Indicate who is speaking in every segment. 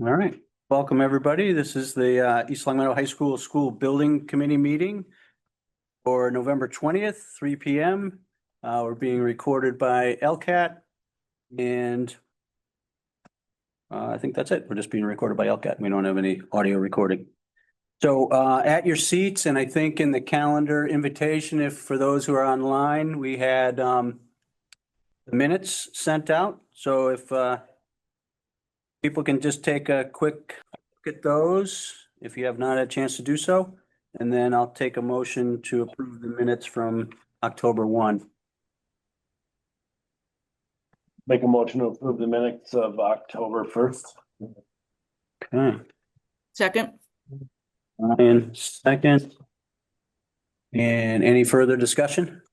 Speaker 1: All right, welcome everybody. This is the East Long Meadow High School School Building Committee meeting for November 20th, 3 p.m. We're being recorded by LCAT and I think that's it. We're just being recorded by LCAT. We don't have any audio recording. So at your seats, and I think in the calendar invitation, if for those who are online, we had the minutes sent out. So if people can just take a quick look at those, if you have not had a chance to do so, and then I'll take a motion to approve the minutes from October 1.
Speaker 2: Make a motion to approve the minutes of October 1st.
Speaker 1: Okay,
Speaker 3: Second.
Speaker 1: Ryan, second. And any further discussion?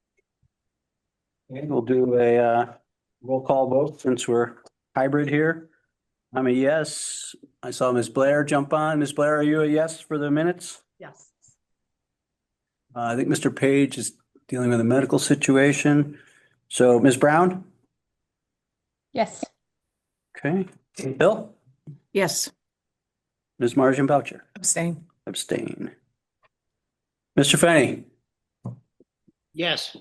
Speaker 1: Okay, we'll do a roll call vote since we're hybrid here. I'm a yes. I saw Ms. Blair jump on. Ms. Blair, are you a yes for the minutes?
Speaker 3: Yes.
Speaker 1: I think Mr. Page is dealing with a medical situation. So Ms. Brown?
Speaker 4: Yes.
Speaker 1: Okay. Bill?
Speaker 3: Yes.
Speaker 1: Ms. Marjan Boucher?
Speaker 3: Abstain.
Speaker 1: Abstain. Mr. Fenny?
Speaker 5: Yes.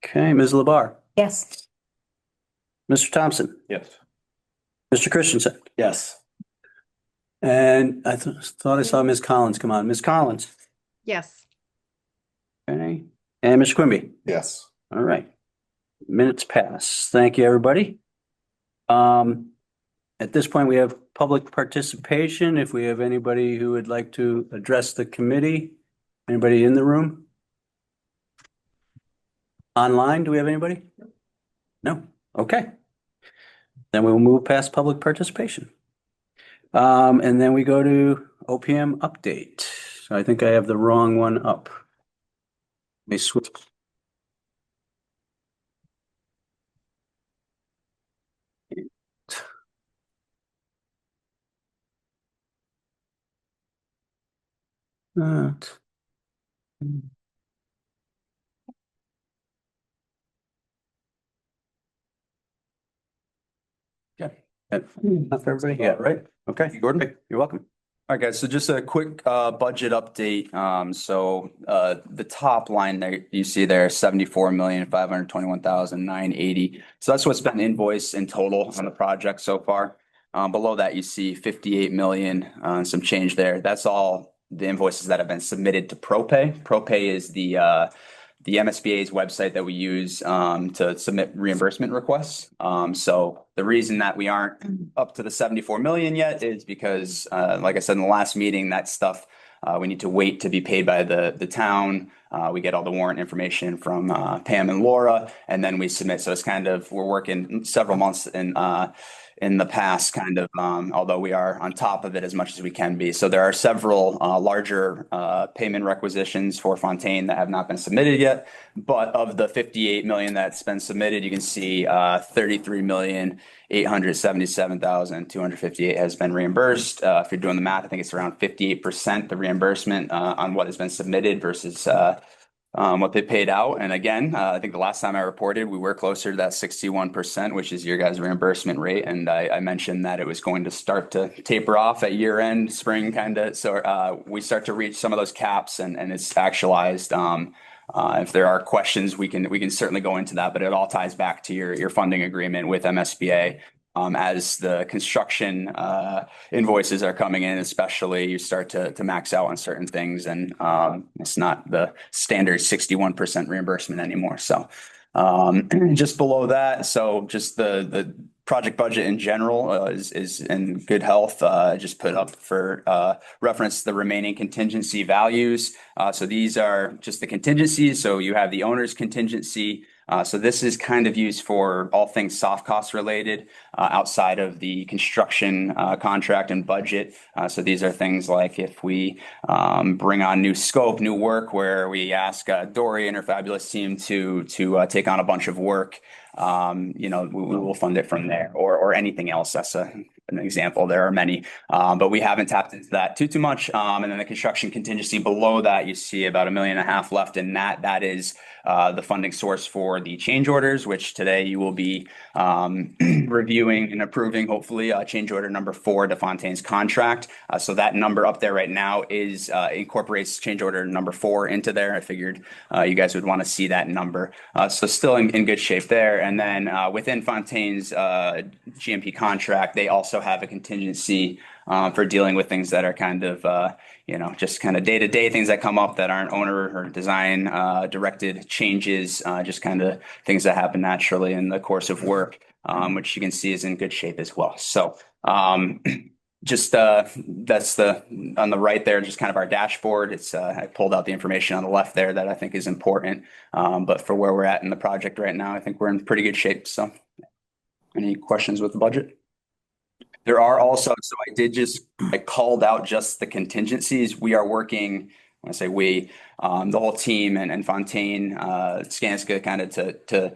Speaker 1: Okay. Ms. Labar?
Speaker 4: Yes.
Speaker 1: Mr. Thompson?
Speaker 2: Yes.
Speaker 1: Mr. Christensen?
Speaker 2: Yes.
Speaker 1: And I thought I saw Ms. Collins come on. Ms. Collins?
Speaker 3: Yes.
Speaker 1: Okay. And Mr. Quimby?
Speaker 2: Yes.
Speaker 1: All right. Minutes pass. Thank you, everybody. At this point, we have public participation. If we have anybody who would like to address the committee, anybody in the room? Online, do we have anybody? No? Okay. Then we'll move past public participation. And then we go to OPM update. So I think I have the wrong one up. Let me switch. Yeah, not for everybody. Yeah, right. Okay, Gordon, you're welcome.
Speaker 6: All right, guys, so just a quick budget update. The top line there you see there, 74,521,980. So that's what's been invoiced in total on the project so far. Below that, you see 58 million, some change there. That's all the invoices that have been submitted to ProPay. ProPay is the MSBA's website that we use to submit reimbursement requests. So the reason that we aren't up to the 74 million yet is because, like I said in the last meeting, that stuff we need to wait to be paid by the town. We get all the warrant information from Pam and Laura, and then we submit. So it's kind of, we're working several months in the past, kind of, although we are on top of it as much as we can be. So there are several larger payment requisitions for Fontaine that have not been submitted yet. But of the 58 million that's been submitted, you can see 33,877,258 has been reimbursed. If you're doing the math, I think it's around 58% the reimbursement on what has been submitted versus what they paid out. And again, I think the last time I reported, we were closer to that 61%, which is your guys' reimbursement rate. And I mentioned that it was going to start to taper off at year end, spring kind of. So we start to reach some of those caps and it's actualized. If there are questions, we can certainly go into that, but it all ties back to your funding agreement with MSBA. As the construction invoices are coming in, especially, you start to max out on certain things, and it's not the standard 61% reimbursement anymore. So just below that, so just the project budget in general is in good health. Just put up for reference the remaining contingency values. So these are just the contingencies. So you have the owner's contingency. So this is kind of used for all things soft cost related outside of the construction contract and budget. So these are things like if we bring on new scope, new work, where we ask Dory and her fabulous team to take on a bunch of work. you know, we will fund it from there or anything else. That's an example. There are many, but we haven't tapped into that too much. And then the construction contingency below that, you see about $1.5 million left in that. That is the funding source for the change orders, which today you will be reviewing and approving, hopefully, change order number 4 to Fontaine's contract. So that number up there right now is incorporates change order number 4 into there. I figured you guys would want to see that number. So still in good shape there. And then within Fontaine's GMP contract, they also have a contingency for dealing with things that are kind of, you know, just kind of day-to-day things that come up that aren't owner or design directed changes, just kind of things that happen naturally in the course of work, which you can see is in good shape as well. So just that's on the right there, just kind of our dashboard. It's I pulled out the information on the left there that I think is important. But for where we're at in the project right now, I think we're in pretty good shape. So any questions with the budget? There are also, so I called out just the contingencies. We are working, when I say we, the whole team and Fontaine, Skanska kind of to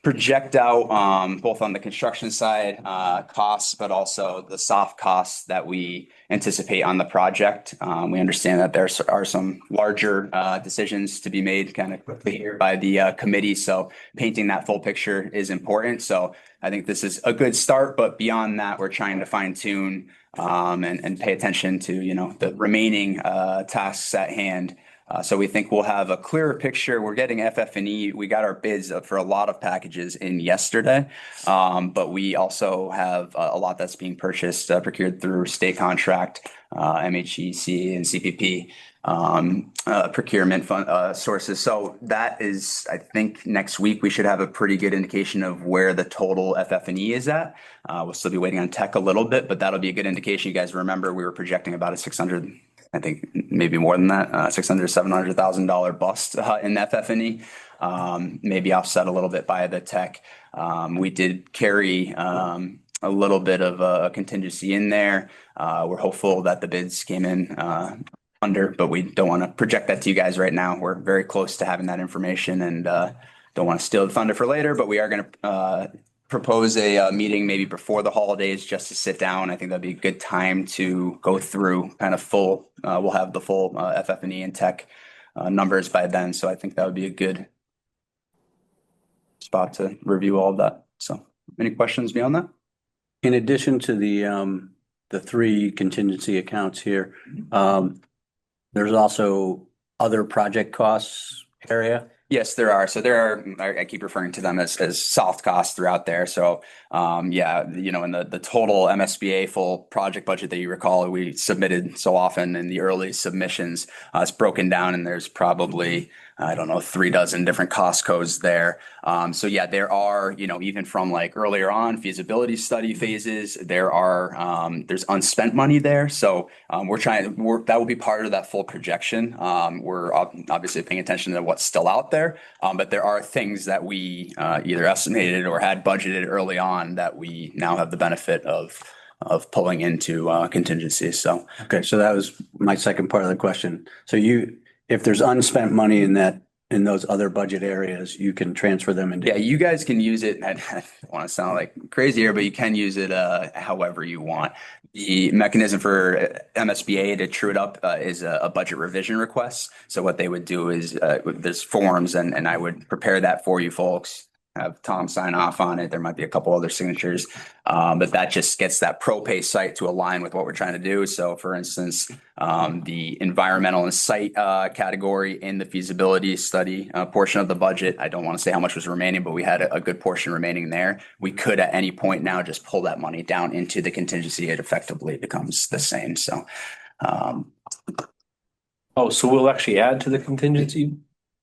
Speaker 6: project out both on the construction side costs, but also the soft costs that we anticipate on the project. We understand that there are some larger decisions to be made kind of quickly here by the committee. So painting that full picture is important. So I think this is a good start, but beyond that, we're trying to fine tune and pay attention to, you know, the remaining tasks at hand. So we think we'll have a clearer picture. We're getting FF&E. We got our bids for a lot of packages in yesterday, but we also have a lot that's being purchased, procured through state contract, MHEC and CPP procurement fund sources. So that is, I think next week we should have a pretty good indication of where the total FF&E is at. We'll still be waiting on tech a little bit, but that'll be a good indication. You guys remember we were projecting about a 600, I think maybe more than that, $600,000, $700,000 bust in FF&E, maybe offset a little bit by the tech. We did carry a little bit of a contingency in there. We're hopeful that the bids came in under, but we don't want to project that to you guys right now. We're very close to having that information and don't want to steal the thunder for later, but we are going to propose a meeting maybe before the holidays just to sit down. I think that'd be a good time to go through kind of full, we'll have the full FF&E and tech numbers by then. So I think that would be a good spot to review all of that. So any questions beyond that?
Speaker 1: In addition to the 3 contingency accounts here, there's also other project costs area.
Speaker 6: Yes, there are. So there are, I keep referring to them as soft costs throughout there. So yeah, you know, in the total MSBA full project budget that you recall, we submitted so often in the early submissions, it's broken down and there's probably, I don't know, 3 dozen different cost codes there. So yeah, there are, you know, even from like earlier on feasibility study phases, there's unspent money there. So that will be part of that full projection. We're obviously paying attention to what's still out there, but there are things that we either estimated or had budgeted early on that we now have the benefit of pulling into contingency. So
Speaker 1: Okay, so that was my second part of the question. So if there's unspent money in those other budget areas, you can transfer them into.
Speaker 6: yeah, you guys can use it. I don't want to sound like crazy here, but you can use it however you want. The mechanism for MSBA to true it up is a budget revision request. So what they would do is there's forms and I would prepare that for you folks. Have Tom sign off on it. There might be a couple other signatures, but that just gets that ProPay site to align with what we're trying to do. So for instance, the environmental and site category in the feasibility study portion of the budget, I don't want to say how much was remaining, but we had a good portion remaining there. We could at any point now just pull that money down into the contingency. It effectively becomes the same. So
Speaker 2: So we'll actually add to the contingency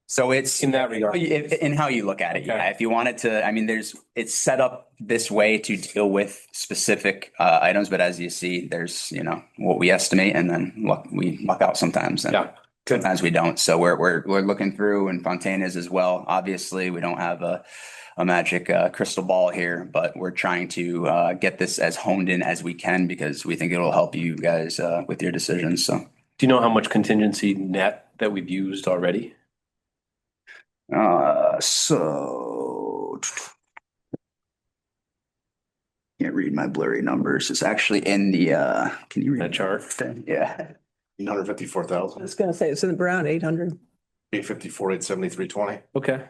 Speaker 6: So it's
Speaker 2: in that regard.
Speaker 6: in how you look at it. Yeah. If you wanted to, I mean, it's set up this way to deal with specific items, but as you see, there's, you know, what we estimate and then we luck out sometimes. And sometimes we don't. So we're looking through, and Fontaine is as well. Obviously, we don't have a magic crystal ball here, but we're trying to get this as honed in as we can because we think it'll help you guys with your decisions. So
Speaker 2: Do you know how much contingency net that we've used already?
Speaker 6: So can't read my blurry numbers. It's actually in the, can you read
Speaker 2: That chart.
Speaker 6: Yeah.
Speaker 7: 854,000,
Speaker 3: was gonna say, it's in around 800.
Speaker 7: 854, 873, 20.
Speaker 2: Okay.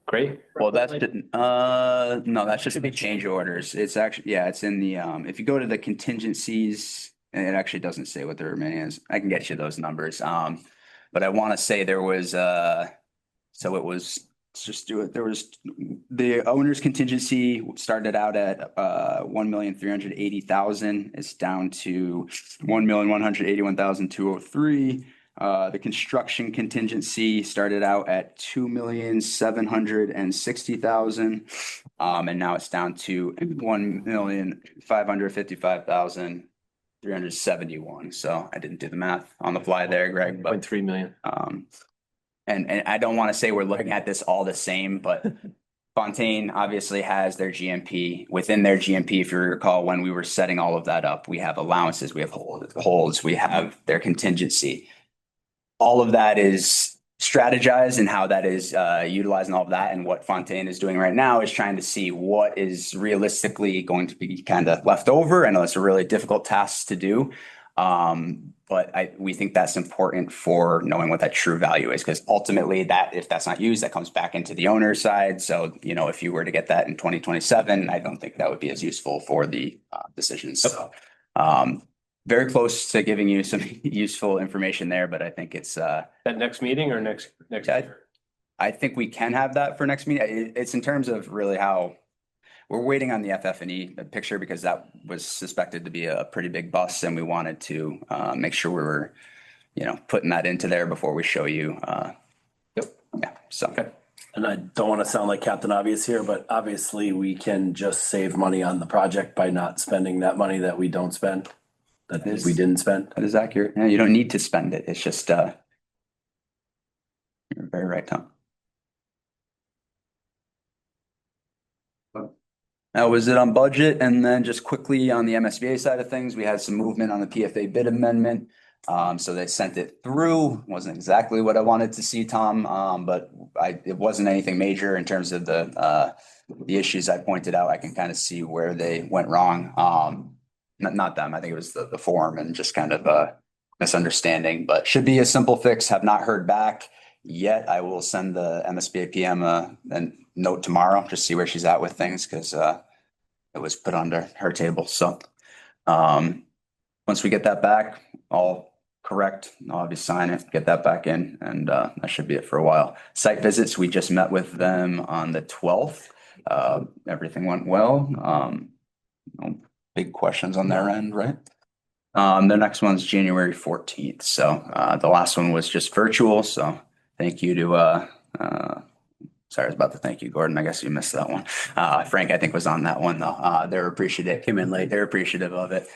Speaker 2: Great.
Speaker 6: Well, that's, no, that's just the change orders. It's actually, yeah, it's in the, if you go to the contingencies, and it actually doesn't say what the remaining is. I can get you those numbers. But I want to say there was, so it was, let's just do it. There was, the owner's contingency started out at, 1,380,000. It's down to 1,181,203. The construction contingency started out at 2,760,000. And now it's down to 1,555,371. So I didn't do the math on the fly there, Greg, but
Speaker 2: 0.3 million.
Speaker 6: and I don't want to say we're looking at this all the same, but Fontaine obviously has their GMP. Within their GMP, if you recall, when we were setting all of that up, we have allowances, we have holds, we have their contingency. All of that is strategized and how that is utilizing all of that. And what Fontaine is doing right now is trying to see what is realistically going to be kind of left over. I know it's a really difficult task to do. But we think that's important for knowing what that true value is, because ultimately that, if that's not used, that comes back into the owner's side. So, you know, if you were to get that in 2027, I don't think that would be as useful for the decisions. So, very close to giving you some useful information there, but I think it's,
Speaker 2: That next meeting or next
Speaker 6: Yeah.
Speaker 2: year?
Speaker 6: I think we can have that for next meeting. It's in terms of really how we're waiting on the FF&E picture, because that was suspected to be a pretty big bust, and we wanted to make sure we were, you know, putting that into there before we show you.
Speaker 2: Yep.
Speaker 6: Yeah. So.
Speaker 2: Okay.
Speaker 8: And I don't want to sound like Captain Obvious here, but obviously we can just save money on the project by not spending that money that we don't spend, that
Speaker 6: Yes.
Speaker 8: we didn't spend.
Speaker 6: That is accurate. Yeah, you don't need to spend it. It's just, you're very right, Tom. That was it on budget. And then just quickly on the MSBA side of things, we had some movement on the PFA bid amendment. So they sent it through. Wasn't exactly what I wanted to see, Tom. But it wasn't anything major in terms of the issues I pointed out. I can kind of see where they went wrong. Not them. I think it was the form and just kind of a misunderstanding, but should be a simple fix. Have not heard back yet. I will send the MSBA PM a note tomorrow, just see where she's at with things, because it was put under her table. So once we get that back, all correct, I'll obviously sign it, get that back in, and that should be it for a while. Site visits, we just met with them on the 12th. Everything went well. No big questions on their end, right? The next one's January 14th. So the last one was just virtual. So thank you to sorry, I was about to thank you, Gordon. I guess you missed that one. Frank, I think, was on that one though. They're appreciative.
Speaker 1: Came in late.
Speaker 6: They're appreciative of it.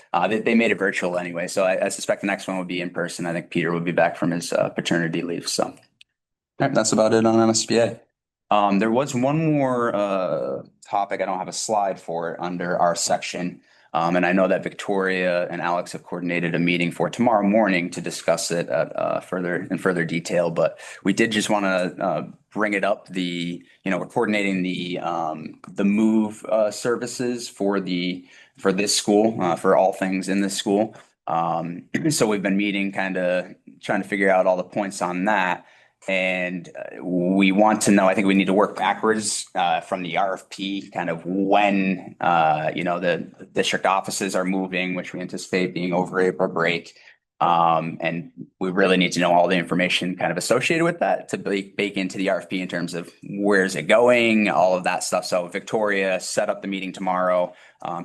Speaker 6: They made it virtual anyway. So I suspect the next one will be in person. I think Peter will be back from his paternity leave. So that's about it on MSBA. There was one more topic. I don't have a slide for it under our section. And I know that Victoria and Alex have coordinated a meeting for tomorrow morning to discuss it at further detail. But we did just want to bring it up. We're coordinating the move services for this school, for all things in this school. So we've been meeting, kind of trying to figure out all the points on that. And we want to know, I think we need to work backwards from the RFP, kind of when, the district offices are moving, which we anticipate being over April break. And we really need to know all the information kind of associated with that to bake into the RFP in terms of where's it going, all of that stuff. So Victoria set up the meeting tomorrow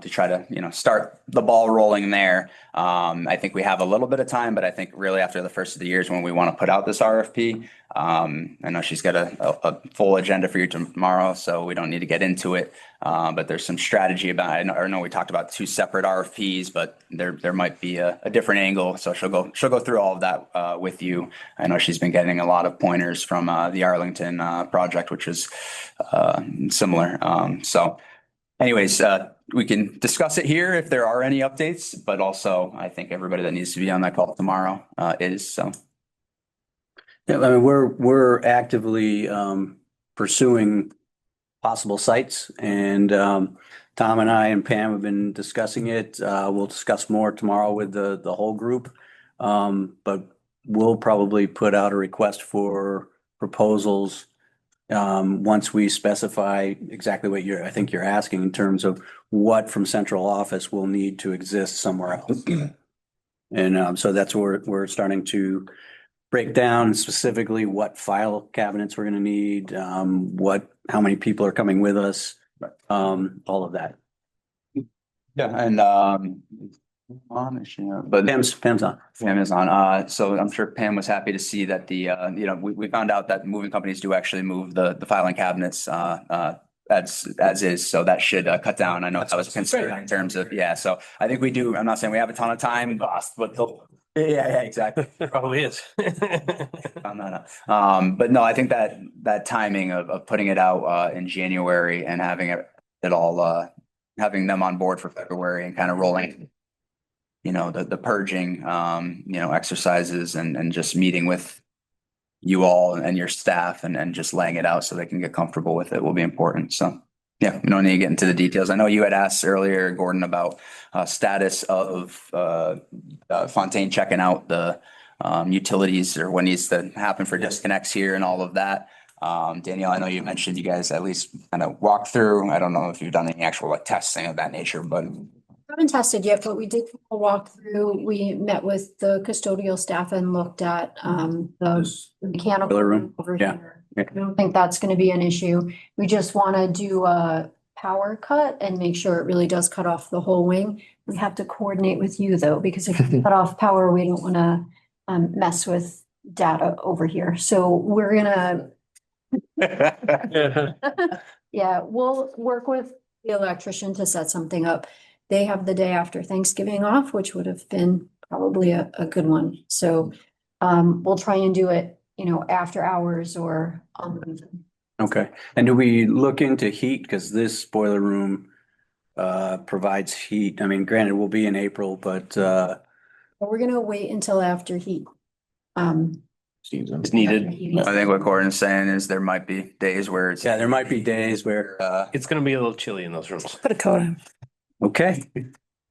Speaker 6: to try to, start the ball rolling there. I think we have a little bit of time, but I think really after the first of the year is when we want to put out this RFP. I know she's got a full agenda for you tomorrow, so we don't need to get into it. But there's some strategy about it. I know we talked about 2 separate RFPs, but there might be a different angle. So she'll go through all of that with you. I know she's been getting a lot of pointers from the Arlington project, which is similar. So anyways, we can discuss it here if there are any updates, but also I think everybody that needs to be on that call tomorrow is so.
Speaker 1: Yeah, I mean, we're actively pursuing possible sites. And Tom and I and Pam have been discussing it. We'll discuss more tomorrow with the whole group. But we'll probably put out a request for proposals once we specify exactly what I think you're asking in terms of what from central office will need to exist somewhere else. And so that's where we're starting to break down specifically what file cabinets we're gonna need, how many people are coming with us, all of that.
Speaker 6: Yeah, and but
Speaker 1: Pam's on.
Speaker 6: Pam is on. So I'm sure Pam was happy to see that we found out that moving companies do actually move the filing cabinets as is. So that should cut down. I know that was a concern in terms of, yeah. So I think we do. I'm not saying we have a ton of time, but yeah, exactly.
Speaker 2: Probably is.
Speaker 6: But no, I think that timing of putting it out in January and having it all having them on board for February and kind of rolling, the purging, exercises and just meeting with you all and your staff and just laying it out so they can get comfortable with it will be important. So yeah, we don't need to get into the details. I know you had asked earlier, Gordon, about status of Fontaine checking out the utilities or what needs to happen for disconnects here and all of that. Danielle, I know you mentioned you guys at least kind of walk through. I don't know if you've done any actual testing of that nature, but
Speaker 9: Haven't tested yet, but we did a walkthrough. We met with the custodial staff and looked at the mechanical
Speaker 1: Boiler room,
Speaker 9: over
Speaker 1: yeah.
Speaker 9: here. I don't think that's gonna be an issue. We just wanna do a power cut and make sure it really does cut off the whole wing. We have to coordinate with you though, because if you cut off power, we don't wanna mess with data over here. So we're gonna, yeah, we'll work with the electrician to set something up. They have the day after Thanksgiving off, which would have been probably a good one. So we'll try and do it, after hours or on the weekend.
Speaker 1: Okay. And do we look into heat? Because this boiler room provides heat. I mean, granted, we'll be in April, but
Speaker 9: But we're gonna wait until after heat.
Speaker 8: It's needed.
Speaker 6: I think what Gordon's saying is there might be days where it's.
Speaker 1: yeah, there might be days where
Speaker 2: It's gonna be a little chilly in those rooms.
Speaker 3: Put a coat on.
Speaker 1: okay.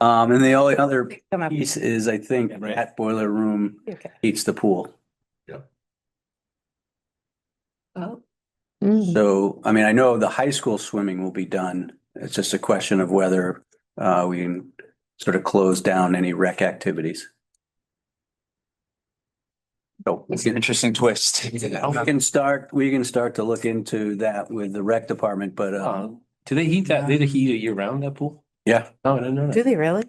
Speaker 1: And the only other
Speaker 3: Come up.
Speaker 1: piece is I think
Speaker 2: Right.
Speaker 1: that boiler room
Speaker 3: Okay.
Speaker 1: heats the pool.
Speaker 9: Oh,
Speaker 1: So, I mean, I know the high school swimming will be done. It's just a question of whether we can sort of close down any rec activities. So
Speaker 6: It's an interesting twist.
Speaker 1: we can start to look into that with the rec department, but
Speaker 2: Do they heat that? They heat it year round, that pool?
Speaker 1: yeah.
Speaker 2: No, I didn't know
Speaker 3: Do
Speaker 2: that.
Speaker 3: they really?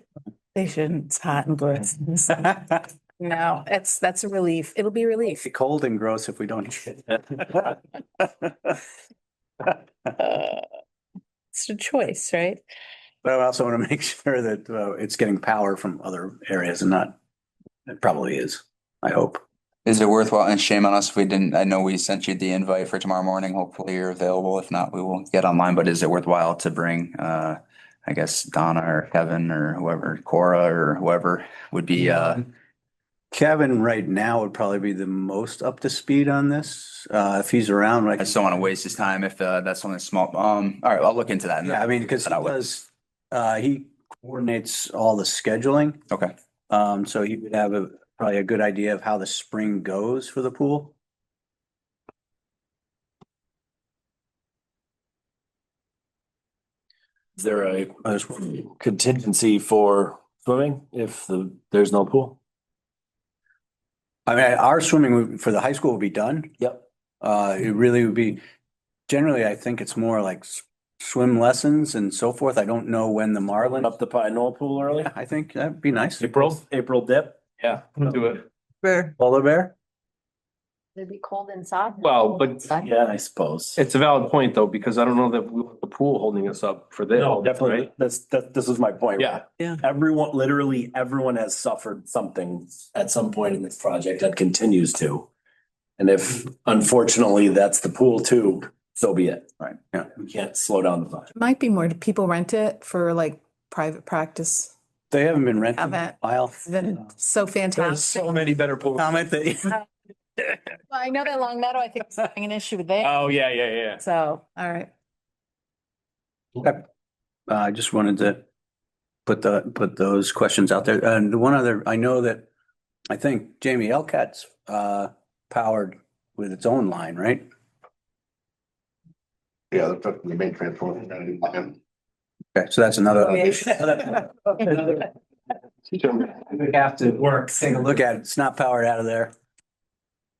Speaker 3: They shouldn't. It's hot and gross. No, that's a relief. It'll be a relief.
Speaker 1: It's cold and gross if we don't.
Speaker 3: It's a choice, right?
Speaker 1: But I also want to make sure that it's getting power from other areas and not, it probably is, I hope.
Speaker 6: Is it worthwhile? And shame on us if we didn't. I know we sent you the invite for tomorrow morning. Hopefully you're available. If not, we will get online. But is it worthwhile to bring, I guess Donna or Kevin or whoever, Cora or whoever would be,
Speaker 1: Kevin right now would probably be the most up to speed on this. If he's around,
Speaker 6: I
Speaker 1: like,
Speaker 6: just don't want to waste his time if that's something small. All right, I'll look into that. and
Speaker 1: yeah, I mean, because he coordinates all the scheduling.
Speaker 6: Okay.
Speaker 1: So he would have probably a good idea of how the spring goes for the pool.
Speaker 8: Is there a contingency for swimming if there's no pool?
Speaker 1: I mean, our swimming for the high school will be done.
Speaker 8: Yep.
Speaker 1: It really would be, generally, I think it's more like swim lessons and so forth. I don't know when the Marlin,
Speaker 8: Up the Pine Knoll pool early?
Speaker 1: I think that'd be nice.
Speaker 8: April dip?
Speaker 2: Yeah, do it.
Speaker 1: Polar bear?
Speaker 9: it'd be cold inside.
Speaker 2: Well, but
Speaker 8: Yeah, I suppose.
Speaker 2: it's a valid point though, because I don't know that we want the pool holding us up for this.
Speaker 8: No, definitely.
Speaker 2: right?
Speaker 8: This is my point.
Speaker 2: Yeah.
Speaker 3: Yeah.
Speaker 8: Literally everyone has suffered something at some point in this project that continues to. And if unfortunately that's the pool too, so be it.
Speaker 6: Right.
Speaker 1: Yeah.
Speaker 8: We can't slow down the project.
Speaker 3: Might be more, people rent it for like private practice.
Speaker 1: They haven't been rented in a
Speaker 3: Haven't.
Speaker 1: while.
Speaker 3: It's been so
Speaker 2: There's
Speaker 3: fantastic.
Speaker 2: so many better pools.
Speaker 1: Comment that.
Speaker 3: I know that Long Meadow, I think is having an issue there.
Speaker 2: Oh, yeah.
Speaker 3: So, all right.
Speaker 1: I just wanted to put those questions out there. And one other, I know that, I think Jamie Elcat's powered with its own line, right?
Speaker 7: Yeah, the main transformer.
Speaker 1: Okay, so that's another.
Speaker 8: Oh,
Speaker 1: We have to take a look at it. It's not powered out of there.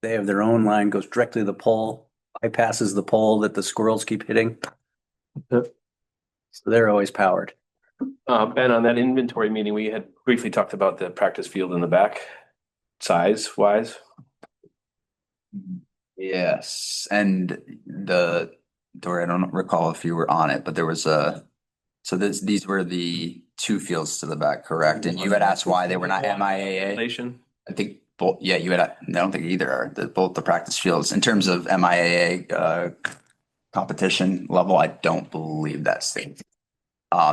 Speaker 1: They have their own line, goes directly to the pole, bypasses the pole that the squirrels keep hitting. So they're always powered.
Speaker 2: And on that inventory meeting, we had briefly talked about the practice field in the back, size wise.
Speaker 6: Yes, and Dory, I don't recall if you were on it, but there was these were the two fields to the back, correct? And you had asked why they were not MIAA.
Speaker 2: Nation.
Speaker 6: I think both, yeah, I don't think either are, both the practice fields. In terms of MIAA competition level, I don't believe that's the.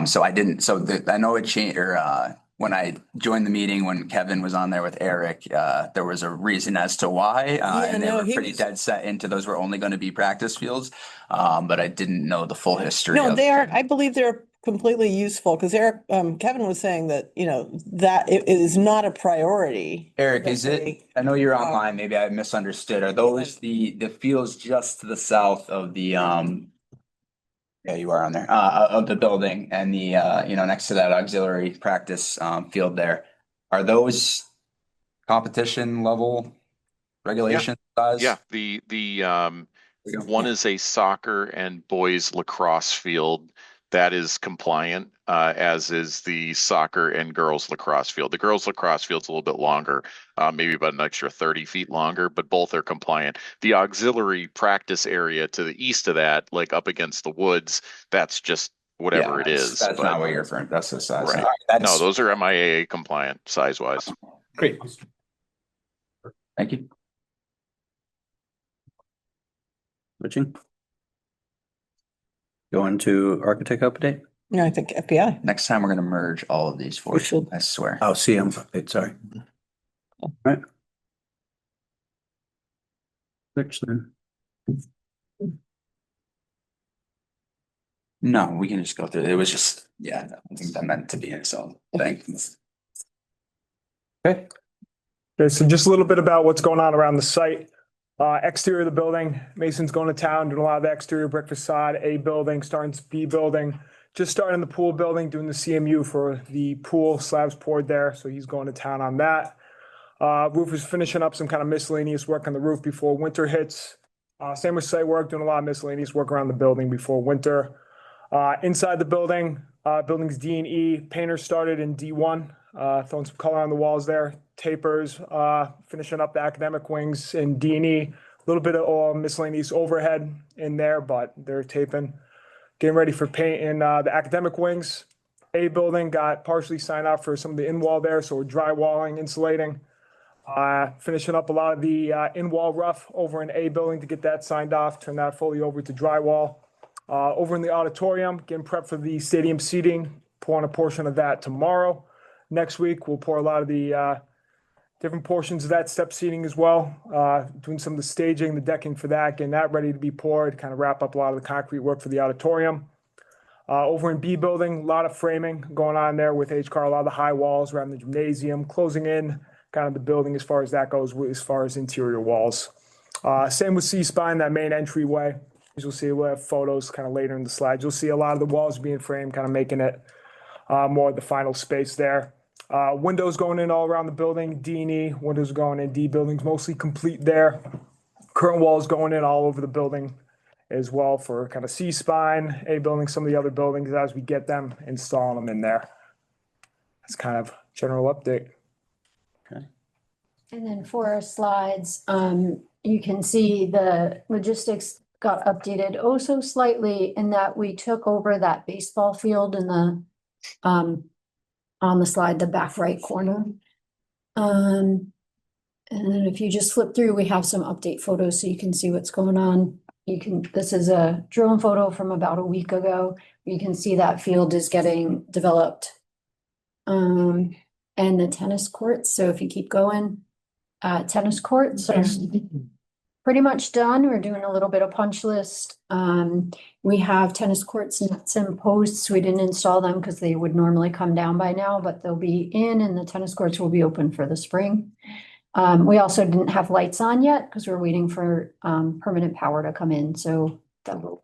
Speaker 6: So I didn't, I know it changed, or when I joined the meeting, when Kevin was on there with Eric, there was a reason as to why. And they were pretty dead set into those were only going to be practice fields. But I didn't know the full history.
Speaker 10: No,
Speaker 6: of
Speaker 10: they are, I believe they're completely useful because Eric, Kevin was saying that, that it is not a priority.
Speaker 6: Eric, is it, I know you're online, maybe I misunderstood. Are those the fields just to the south of the, yeah, you are on there, of the building and the, next to that auxiliary practice, field there? Are those competition level regulation size?
Speaker 11: Yeah, the one is a soccer and boys lacrosse field that is compliant, as is the soccer and girls lacrosse field. The girls lacrosse field's a little bit longer, maybe about an extra 30 feet longer, but both are compliant. The auxiliary practice area to the east of that, like up against the woods, that's just whatever
Speaker 6: Yeah,
Speaker 11: it is.
Speaker 6: That's not what you're referring, that's the size.
Speaker 11: Right.
Speaker 6: All right,
Speaker 11: No, those are MIAA compliant size wise.
Speaker 2: Great.
Speaker 6: Thank you.
Speaker 1: Switching. Going to architect update.
Speaker 10: No, I think FBI.
Speaker 6: Next time, we're gonna merge all of these for
Speaker 10: We
Speaker 6: you,
Speaker 10: should.
Speaker 6: I swear.
Speaker 1: Oh, CM update, sorry. Right. Switch then.
Speaker 6: No, we can just go through. It was just, yeah, I think that meant to be it, so thanks.
Speaker 1: Okay.
Speaker 12: Okay, so just a little bit about what's going on around the site. Exterior of the building, Mason's going to town, doing a lot of the exterior brick facade, A building, starting B building. Just starting the pool building, doing the CMU for the pool, slabs poured there, so he's going to town on that. Roof is finishing up some kind of miscellaneous work on the roof before winter hits. Same with site work, doing a lot of miscellaneous work around the building before winter. Inside the building, buildings D and E, painters started in D1, throwing some color on the walls there. Tapers, finishing up the academic wings in D and E. A little bit of miscellaneous overhead in there, but they're taping. Getting ready for paint in the academic wings. A building got partially signed off for some of the in-wall there, so we're drywalling, insulating. Finishing up a lot of the in-wall rough over in A building to get that signed off, turn that fully over to drywall. Over in the auditorium, getting prepped for the stadium seating, pouring a portion of that tomorrow. Next week, we'll pour a lot of the different portions of that step seating as well. Doing some of the staging, the decking for that, getting that ready to be poured, kind of wrap up a lot of the concrete work for the auditorium. Over in B building, a lot of framing going on there with HCAR, a lot of the high walls around the gymnasium, closing in kind of the building as far as that goes, as far as interior walls. Same with C-spine, that main entryway. As you'll see, we'll have photos kind of later in the slides. You'll see a lot of the walls being framed, kind of making it more of the final space there. Windows going in all around the building, D and E, windows going in D buildings, mostly complete there. Curtain walls going in all over the building as well for kind of C-spine, A building, some of the other buildings as we get them, installing them in there. That's kind of general update.
Speaker 9: And then for our slides, you can see the logistics got updated oh so slightly in that we took over that baseball field in the on the slide, the back right corner. And then if you just flip through, we have some update photos so you can see what's going on. This is a drone photo from about a week ago. You can see that field is getting developed. And the tennis courts. So if you keep going, tennis courts. pretty much done. We're doing a little bit of punch list. We have tennis courts, nets and posts. We didn't install them because they would normally come down by now, but they'll be in and the tennis courts will be open for the spring. We also didn't have lights on yet because we're waiting for permanent power to come in, so.
Speaker 10: They're beautiful.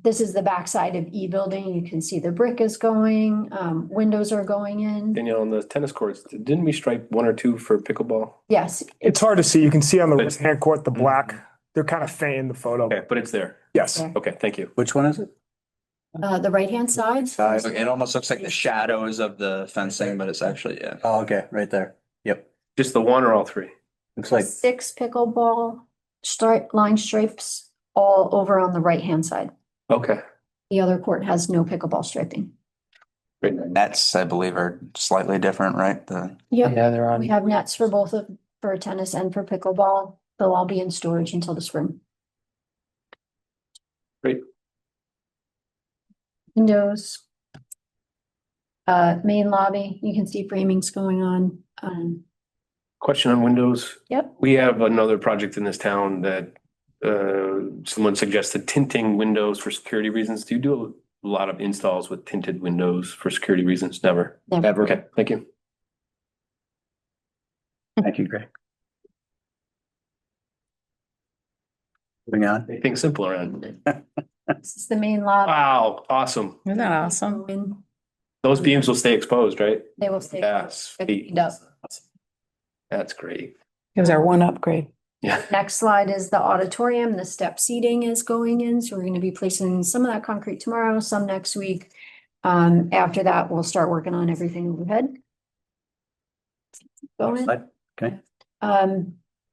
Speaker 9: This is the backside of E building. You can see the brick is going, windows are going in.
Speaker 2: Danielle, on the tennis courts, didn't we stripe 1 or 2 for pickleball?
Speaker 9: Yes,
Speaker 12: It's hard to see. You can see on the
Speaker 2: It's-
Speaker 12: right-hand court, the black. They're kind of faint in the photo.
Speaker 2: Okay, but it's there.
Speaker 12: Yes.
Speaker 2: Okay, thank you.
Speaker 1: Which one is it?
Speaker 9: the right-hand side.
Speaker 6: It almost looks like the shadows of the fencing, but it's actually, yeah.
Speaker 1: Oh, okay, right there. Yep.
Speaker 2: Just the 1 or all 3?
Speaker 1: Looks like,
Speaker 9: 6 pickleball line stripes all over on the right-hand side.
Speaker 2: Okay,
Speaker 9: The other court has no pickleball striping.
Speaker 2: great.
Speaker 6: Nets, I believe, are slightly different, right?
Speaker 9: Yep,
Speaker 2: they're
Speaker 9: we have nets for for tennis and for pickleball. They'll all be in storage until the spring.
Speaker 2: Great.
Speaker 9: Windows. Main lobby, you can see framings going on.
Speaker 2: Question on windows.
Speaker 9: Yep.
Speaker 2: We have another project in this town that someone suggested tinting windows for security reasons. Do you do a lot of installs with tinted windows for security reasons? Never.
Speaker 9: Never.
Speaker 2: Okay, thank you.
Speaker 1: thank you, Greg. Moving on.
Speaker 2: Make things simple around.
Speaker 9: This is the main lobby.
Speaker 2: Wow, awesome.
Speaker 3: Isn't that awesome?
Speaker 2: Those beams will stay exposed, right?
Speaker 9: They will stay.
Speaker 2: Yes.
Speaker 9: cleaned up.
Speaker 2: That's great.
Speaker 3: It was our one upgrade.
Speaker 2: Yeah.
Speaker 9: Next slide is the auditorium. The step seating is going in, so we're going to be placing some of that concrete tomorrow, some next week. After that, we'll start working on everything overhead. Going.
Speaker 1: Slide. Okay.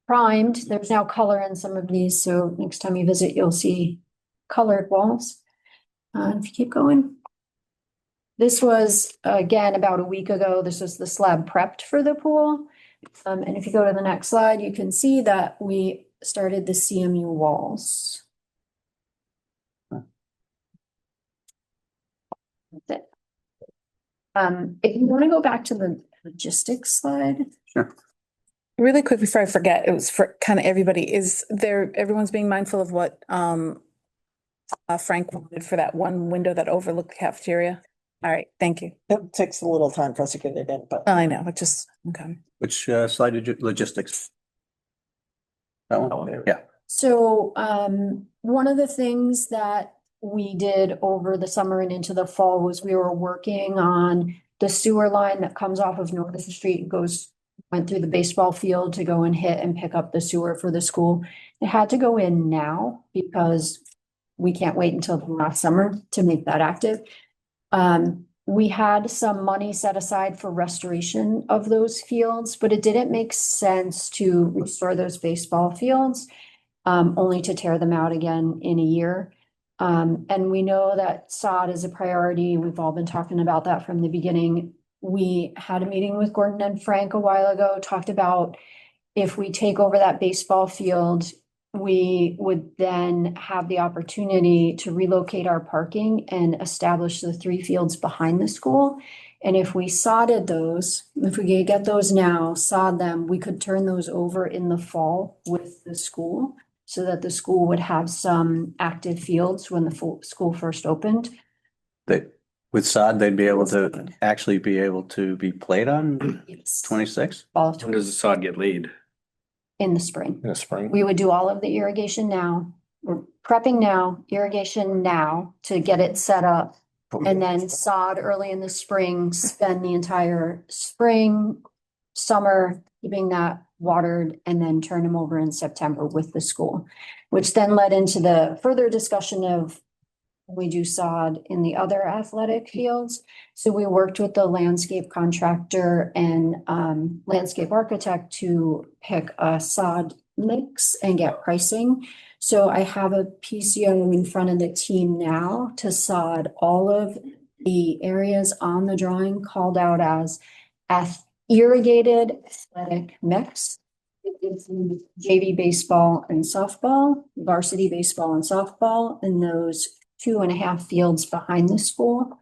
Speaker 9: Primed, there's now color in some of these, so next time you visit, you'll see colored walls. If you keep going. This was, again, about a week ago. This was the slab prepped for the pool. And if you go to the next slide, you can see that we started the CMU walls. That's it. If you want to go back to the logistics slide.
Speaker 1: Sure.
Speaker 3: Really quick before I forget, it was for kind of everybody, everyone's being mindful of what Frank wanted for that one window that overlooked the cafeteria? All right, thank you.
Speaker 10: It takes a little time for us to get it in, but
Speaker 3: I know, it just, okay.
Speaker 1: Which slide did you, logistics? That one? Yeah.
Speaker 9: So, one of the things that we did over the summer and into the fall was we were working on the sewer line that comes off of North Street, went through the baseball field to go and hit and pick up the sewer for the school. It had to go in now because we can't wait until last summer to make that active. We had some money set aside for restoration of those fields, but it didn't make sense to restore those baseball fields, only to tear them out again in a year. And we know that sod is a priority. We've all been talking about that from the beginning. We had a meeting with Gordon and Frank a while ago, talked about if we take over that baseball field, we would then have the opportunity to relocate our parking and establish the 3 fields behind the school. And if we sodded those, if we could get those now, sod them, we could turn those over in the fall with the school so that the school would have some active fields when the school first opened.
Speaker 1: With sod, they'd be able to actually be played on
Speaker 9: Yes.
Speaker 1: 26?
Speaker 9: Fall of
Speaker 2: When does the sod get laid?
Speaker 9: in the spring.
Speaker 2: In the spring?
Speaker 9: We would do all of the irrigation now. We're prepping now, irrigation now to get it set up. And then sod early in the spring, spend the entire spring, summer, keeping that watered, and then turn them over in September with the school. Which then led into the further discussion of we do sod in the other athletic fields. So we worked with the landscape contractor and landscape architect to pick a sod mix and get pricing. So I have a PCO in front of the team now to sod all of the areas on the drawing called out as irrigated athletic mix. It's JV baseball and softball, varsity baseball and softball, and those 2.5 fields behind the school.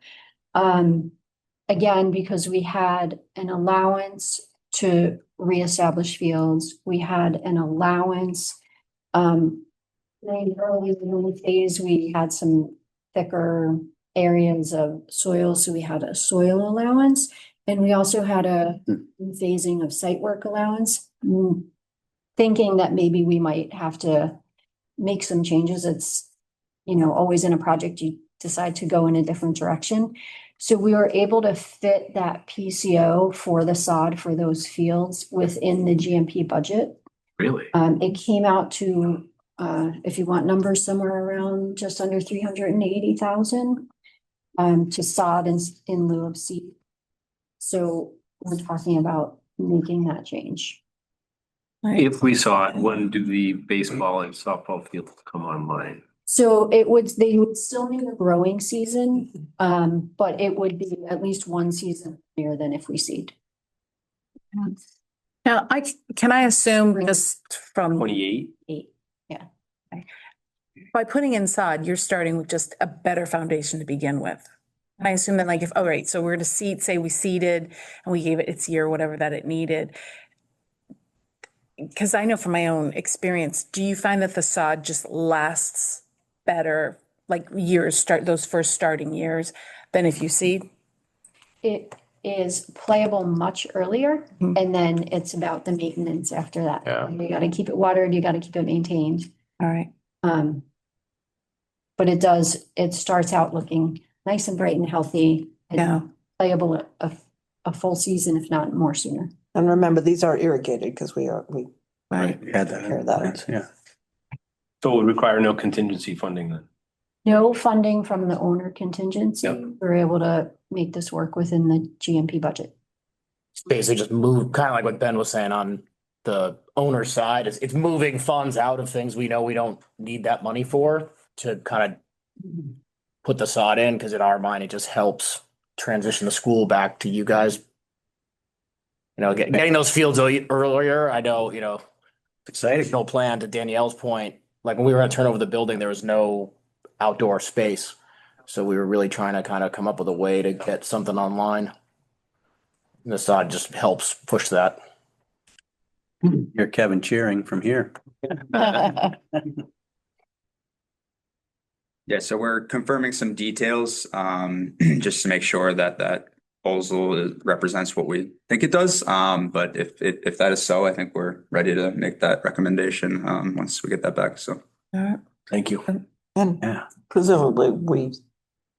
Speaker 9: Again, because we had an allowance to reestablish fields. We had an allowance. Early in the phase, we had some thicker areas of soil, so we had a soil allowance. And we also had a phasing of site work allowance, thinking that maybe we might have to make some changes. It's, always in a project, you decide to go in a different direction. So we were able to fit that PCO for the sod for those fields within the GMP budget.
Speaker 2: Really?
Speaker 9: It came out to, if you want numbers, somewhere around just under 380,000 to sod in lieu of seed. So we're talking about making that change.
Speaker 2: If we saw it, when do the baseball and softball fields come online?
Speaker 9: So they would still need a growing season, but it would be at least one season earlier than if we seed.
Speaker 3: Now, can I assume just from
Speaker 2: 28?
Speaker 3: by putting in sod, you're starting with just a better foundation to begin with? And I assume that all right, so we're to seed, say we seeded and we gave it its year, whatever that it needed. Because I know from my own experience, do you find that the sod just lasts better, like those first starting years, than if you seed?
Speaker 9: It is playable much earlier, and then it's about the maintenance after that.
Speaker 2: Yeah.
Speaker 9: You gotta keep it watered, you gotta keep it maintained.
Speaker 3: All right.
Speaker 9: But it starts out looking nice and bright and healthy. And
Speaker 3: Yeah.
Speaker 9: playable a full season, if not more sooner.
Speaker 10: And remember, these are irrigated because we
Speaker 3: Right.
Speaker 1: We had that.
Speaker 10: Hear that.
Speaker 1: Yeah.
Speaker 2: So it would require no contingency funding then?
Speaker 9: No funding from the owner contingency.
Speaker 2: Yep.
Speaker 9: We're able to make this work within the GMP budget.
Speaker 5: Basically just move, kind of like what Ben was saying on the owner side, it's moving funds out of things we know we don't need that money for to kind of put the sod in, because in our mind, it just helps transition the school back to you guys. Getting those fields earlier, I know,
Speaker 1: Exciting.
Speaker 5: no plan. To Danielle's point, like when we were gonna turn over the building, there was no outdoor space. So we were really trying to kind of come up with a way to get something online. And the sod just helps push that.
Speaker 1: Hear Kevin cheering from here.
Speaker 6: Yeah, so we're confirming some details, just to make sure that proposal represents what we think it does. But if that is so, I think we're ready to make that recommendation, once we get that back, so.
Speaker 8: Thank you.
Speaker 10: And
Speaker 1: Yeah.
Speaker 10: presumably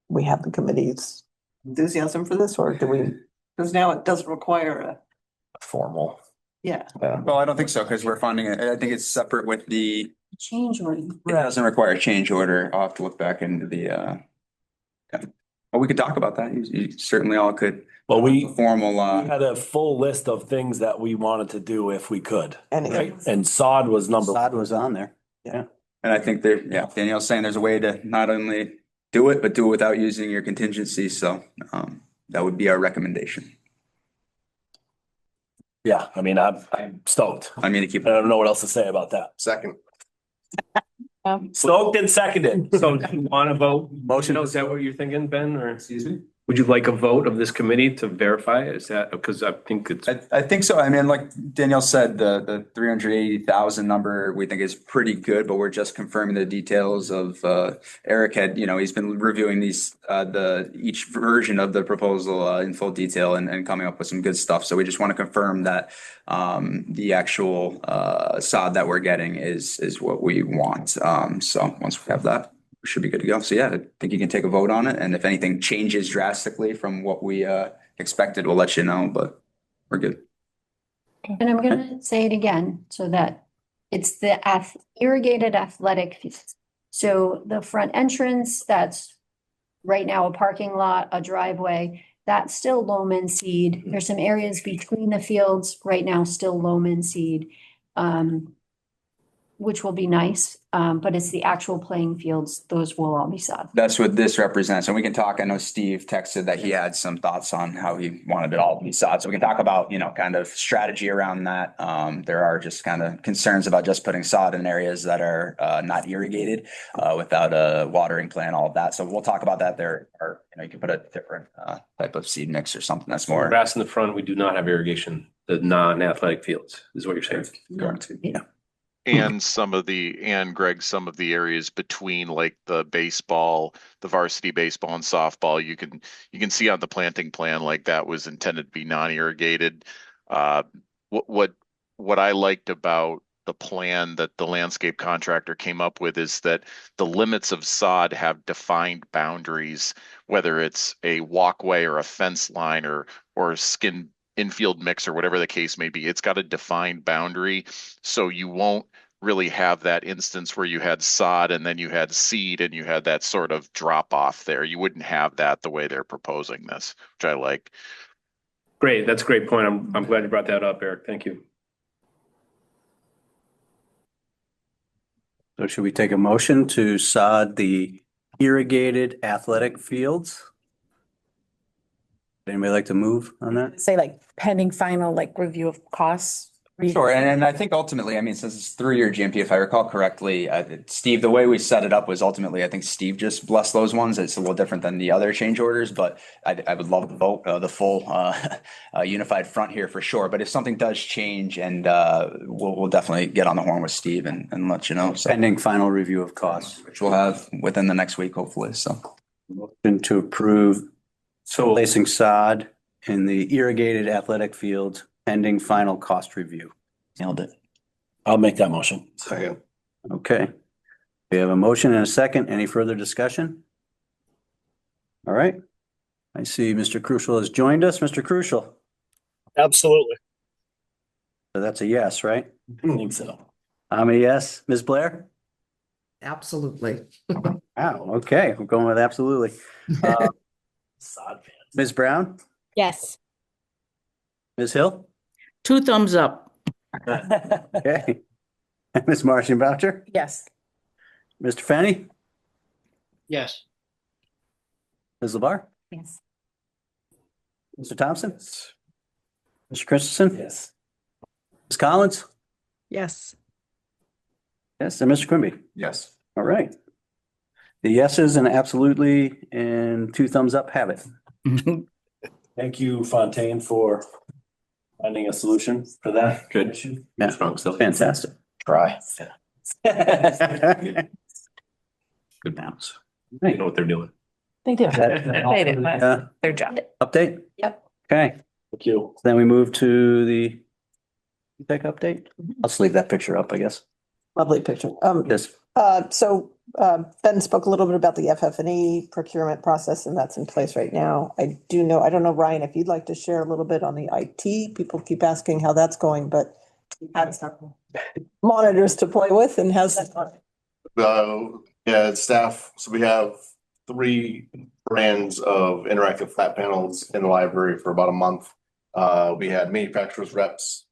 Speaker 10: we have the committee's enthusiasm for this, or do we? Because now it doesn't require
Speaker 5: Formal.
Speaker 10: yeah.
Speaker 6: Well, I don't think so, because we're funding it. I think it's separate with the,
Speaker 9: Change order.
Speaker 6: it doesn't require a change order. I'll have to look back into the, yeah. Well, we could talk about that. You certainly all could.
Speaker 8: Well, we
Speaker 6: Formal,
Speaker 8: had a full list of things that we wanted to do if we could,
Speaker 10: And
Speaker 8: right? And sod was number.
Speaker 1: Sod was on there.
Speaker 6: and I think Danielle's saying there's a way to not only do it, but do it without using your contingency. So, that would be our recommendation.
Speaker 8: Yeah, I mean, I'm stoked.
Speaker 6: I mean, to keep.
Speaker 8: I don't know what else to say about that.
Speaker 7: Second.
Speaker 8: Stoked and seconded.
Speaker 2: So do you want to vote? Motion, is that what you're thinking, Ben, or? Excuse me? Would you like a vote of this committee to verify? Is that, because I think it's.
Speaker 6: I think so. I mean, like Danielle said, the 380,000 number we think is pretty good, but we're just confirming the details of, Eric had, he's been reviewing these, each version of the proposal, in full detail and coming up with some good stuff. So we just want to confirm that, the actual, sod that we're getting is what we want. So once we have that, we should be good to go. So yeah, I think you can take a vote on it. And if anything changes drastically from what we expected, we'll let you know, but we're good.
Speaker 9: And I'm gonna say it again so that it's the irrigated athletic fields. So the front entrance, that's right now a parking lot, a driveway, that's still loam seed. There's some areas between the fields right now, still loam seed. Which will be nice, but it's the actual playing fields, those will all be sod.
Speaker 6: That's what this represents. And we can talk. I know Steve texted that he had some thoughts on how he wanted it all to be sod. So we can talk about, kind of strategy around that. There are just kind of concerns about just putting sod in areas that are not irrigated without a watering plan, all of that. So we'll talk about that. There are, you can put a different type of seed mix or something that's more.
Speaker 2: Grass in the front, we do not have irrigation the non-athletic fields, is what you're saying.
Speaker 6: Correct.
Speaker 1: Yeah.
Speaker 11: And Greg, some of the areas between like the baseball, the varsity baseball and softball, you can see on the planting plan, like that was intended to be non-irrigated. What I liked about the plan that the landscape contractor came up with is that the limits of sod have defined boundaries, whether it's a walkway or a fence line or skin infield mix or whatever the case may be. It's got a defined boundary, so you won't really have that instance where you had sod and then you had seed and you had that sort of drop off there. You wouldn't have that the way they're proposing this, which I like.
Speaker 2: Great, that's a great point. I'm glad you brought that up, Eric. Thank you.
Speaker 1: So should we take a motion to sod the irrigated athletic fields? Anybody like to move on that?
Speaker 3: Say like pending final like review of costs.
Speaker 6: Sure, and I think ultimately, I mean, since it's 3-year GMP, if I recall correctly, Steve, the way we set it up was ultimately, I think Steve just blessed those ones. It's a little different than the other change orders, but I would love to vote the full unified front here for sure. But if something does change, and we'll definitely get on the horn with Steve and let you know. So,
Speaker 1: Pending final review of costs.
Speaker 6: which we'll have within the next week, hopefully. So,
Speaker 1: Motion to approve placing sod in the irrigated athletic fields pending final cost review.
Speaker 6: nailed it.
Speaker 8: I'll make that motion.
Speaker 7: Second.
Speaker 1: Okay. We have a motion and a second. Any further discussion? All right. I see Mr. Crucial has joined us. Mr. Crucial.
Speaker 8: Absolutely.
Speaker 1: So that's a yes, right?
Speaker 8: I think so.
Speaker 1: I'm a yes. Ms. Blair?
Speaker 13: Absolutely.
Speaker 1: Wow. Okay. We're going with absolutely.
Speaker 8: Sod fans.
Speaker 1: Ms. Brown?
Speaker 4: Yes.
Speaker 1: Ms. Hill?
Speaker 13: 2 thumbs up.
Speaker 1: Okay. Ms. Martian Boucher?
Speaker 3: Yes.
Speaker 1: Mr. Fanny?
Speaker 13: Yes.
Speaker 1: Ms. LeBar?
Speaker 3: Yes.
Speaker 1: Mr. Thompson? Mr. Christensen?
Speaker 8: Yes.
Speaker 1: Ms. Collins?
Speaker 10: Yes.
Speaker 1: Yes, and Mr. Quimby?
Speaker 7: Yes.
Speaker 1: All right. The yeses and absolutely and 2 thumbs up have it.
Speaker 8: Thank you, Fontaine, for finding a solution for that.
Speaker 2: Good.
Speaker 8: issue.
Speaker 1: Yeah,
Speaker 2: Strong still.
Speaker 1: fantastic.
Speaker 6: Try.
Speaker 2: Good bounce. They know what they're doing.
Speaker 3: They do.
Speaker 1: They
Speaker 3: did. Their job.
Speaker 1: Update?
Speaker 9: Yep.
Speaker 1: Okay,
Speaker 8: Thank you.
Speaker 1: then we move to the tech update. I'll just leave that picture up, I guess.
Speaker 10: Lovely picture.
Speaker 1: Yes.
Speaker 10: So Ben spoke a little bit about the FF&E procurement process, and that's in place right now. I don't know, Ryan, if you'd like to share a little bit on the IT. People keep asking how that's going, but you had some monitors to play with, and how's that going?
Speaker 7: Yeah, it's staff. So we have 3 brands of interactive flat panels in the library for about a month. We had manufacturers reps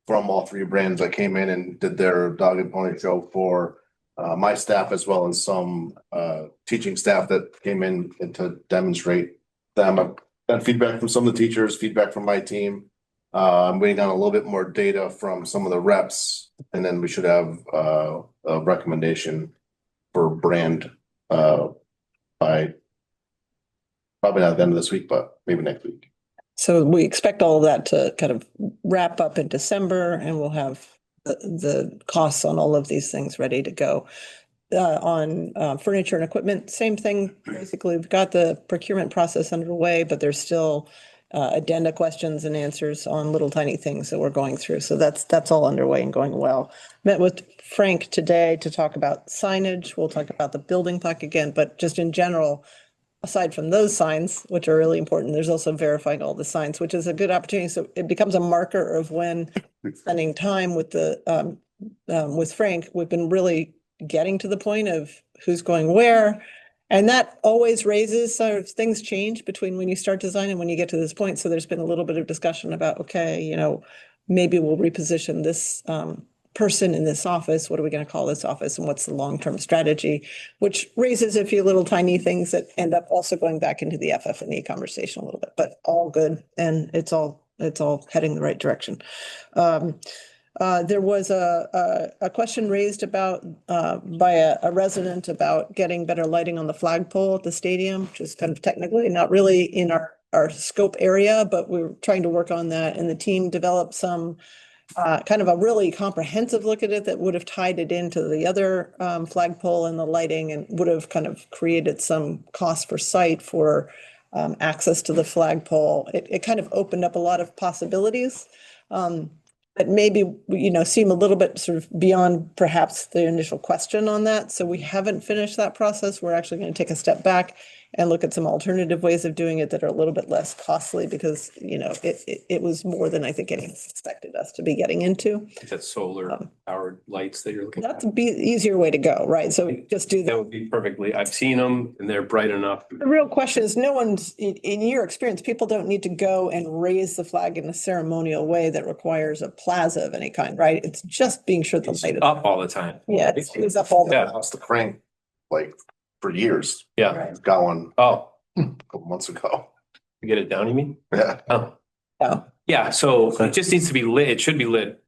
Speaker 7: from all 3 brands that came in and did their dog and pony show for my staff, as well as some teaching staff that came in and to demonstrate them. I've got feedback from some of the teachers, feedback from my team. I'm waiting on a little bit more data from some of the reps, and then we should have a recommendation for brand by probably not at the end of this week, but maybe next week.
Speaker 10: So we expect all of that to kind of wrap up in December, and we'll have the costs on all of these things ready to go. On furniture and equipment, same thing. Basically, we've got the procurement process underway, but there's still addenda questions and answers on little tiny things that we're going through. So that's all underway and going well. Met with Frank today to talk about signage. We'll talk about the building plaque again, but just in general, aside from those signs, which are really important, there's also verifying all the signs, which is a good opportunity. So it becomes a marker of when spending time with with Frank, we've been really getting to the point of who's going where. And that always raises sort of things change between when you start design and when you get to this point. So there's been a little bit of discussion about, okay, maybe we'll reposition this person in this office. What are we going to call this office? And what's the long-term strategy? Which raises a few little tiny things that end up also going back into the FF&E conversation a little bit, but all good. And it's all heading the right direction. There was a question raised about by a resident about getting better lighting on the flagpole at the stadium, which is kind of technically not really in our our scope area, but we're trying to work on that. And the team developed some kind of a really comprehensive look at it that would have tied it into the other flagpole and the lighting and would have kind of created some cost per site for access to the flagpole. It kind of opened up a lot of possibilities that maybe, seem a little bit sort of beyond perhaps the initial question on that. So we haven't finished that process. We're actually going to take a step back and look at some alternative ways of doing it that are a little bit less costly because, it was more than I think anyone expected us to be getting into.
Speaker 2: Is that solar powered lights that you're looking
Speaker 10: That's
Speaker 2: at?
Speaker 10: a easier way to go, right? So just do
Speaker 2: That
Speaker 10: that.
Speaker 2: would be perfectly, I've seen them and they're bright enough.
Speaker 10: The real question is, no one's, in your experience, people don't need to go and raise the flag in a ceremonial way that requires a plaza of any kind, right? It's just being sure the
Speaker 2: It's
Speaker 10: light is
Speaker 2: up all the time.
Speaker 10: Yeah, it's up all the
Speaker 2: Yeah.
Speaker 7: Lost the crank like for years.
Speaker 2: Yeah.
Speaker 10: Right.
Speaker 7: Got one
Speaker 2: Oh,
Speaker 7: a couple months ago.
Speaker 2: you get it down, you mean?
Speaker 7: Yeah.
Speaker 2: Oh,
Speaker 10: Yeah,
Speaker 2: yeah. So it just needs to be lit. It should be lit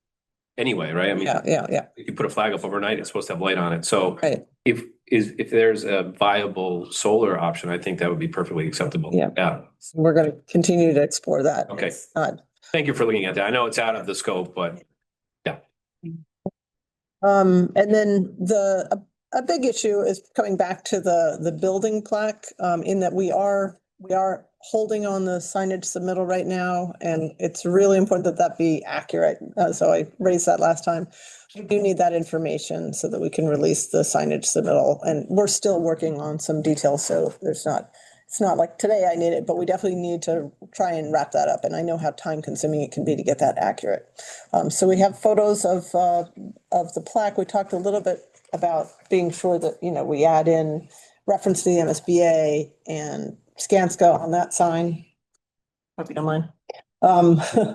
Speaker 2: anyway, right? I mean,
Speaker 10: yeah,
Speaker 2: if you put a flag up overnight, it's supposed to have light on it. So
Speaker 10: right.
Speaker 2: if there's a viable solar option, I think that would be perfully acceptable.
Speaker 10: Yeah.
Speaker 2: Yeah.
Speaker 10: So we're going to continue to explore that.
Speaker 2: Okay.
Speaker 10: It's not-
Speaker 2: Thank you for looking at that. I know it's out of the scope, but
Speaker 10: And then a big issue is coming back to the building plaque, in that we are holding on the signage submittal right now, and it's really important that that be accurate. So I raised that last time. We do need that information so that we can release the signage submittal, and we're still working on some details, so it's not like today I need it, but we definitely need to try and wrap that up. And I know how time consuming it can be to get that accurate. So we have photos of the plaque. We talked a little bit about being sure that, we add in reference to the MSBA and Skanska on that sign. Hope you don't mind.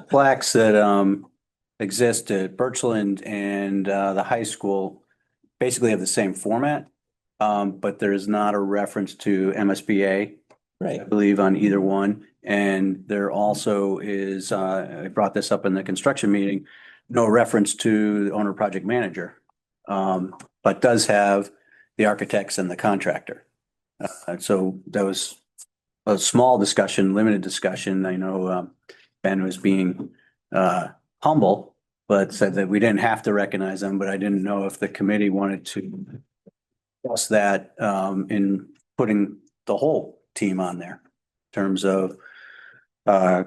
Speaker 1: Plaques that exist at Birchland and the high school basically have the same format, but there's not a reference to MSBA.
Speaker 10: Right.
Speaker 1: I believe on either one. And there also is, I brought this up in the construction meeting, no reference to the owner project manager, but does have the architects and the contractor. So that was a small discussion, limited discussion. I know Ben was being humble, but said that we didn't have to recognize them, but I didn't know if the committee wanted to discuss that in putting the whole team on there in terms of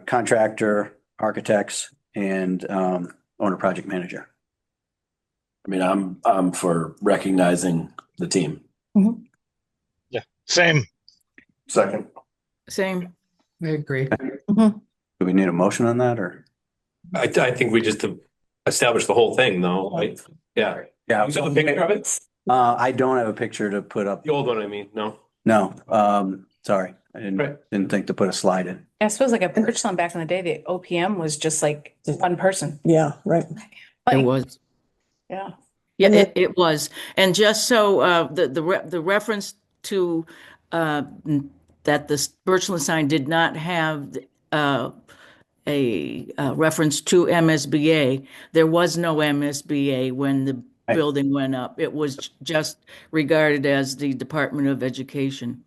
Speaker 1: contractor, architects, and owner project manager.
Speaker 8: I mean, I'm for recognizing the team.
Speaker 11: Same.
Speaker 7: Second.
Speaker 13: Same. I agree.
Speaker 1: Do we need a motion on that or?
Speaker 2: I think we just established the whole thing though. Right? Yeah.
Speaker 1: Yeah.
Speaker 2: You have a picture of it?
Speaker 1: I don't have a picture to put up.
Speaker 2: The old one, I mean, no.
Speaker 1: No, sorry. I
Speaker 2: Right.
Speaker 1: didn't think to put a slide in.
Speaker 3: I suppose like a Birchland back in the day, the OPM was just like one person.
Speaker 10: Yeah, right.
Speaker 13: It
Speaker 3: Like,
Speaker 13: was.
Speaker 3: yeah.
Speaker 13: Yeah,
Speaker 10: And
Speaker 13: it was. And just so the reference to that the Birchland sign did not have a reference to MSBA. There was no MSBA when the
Speaker 1: Right.
Speaker 13: building went up. It was just regarded as the Department of Education.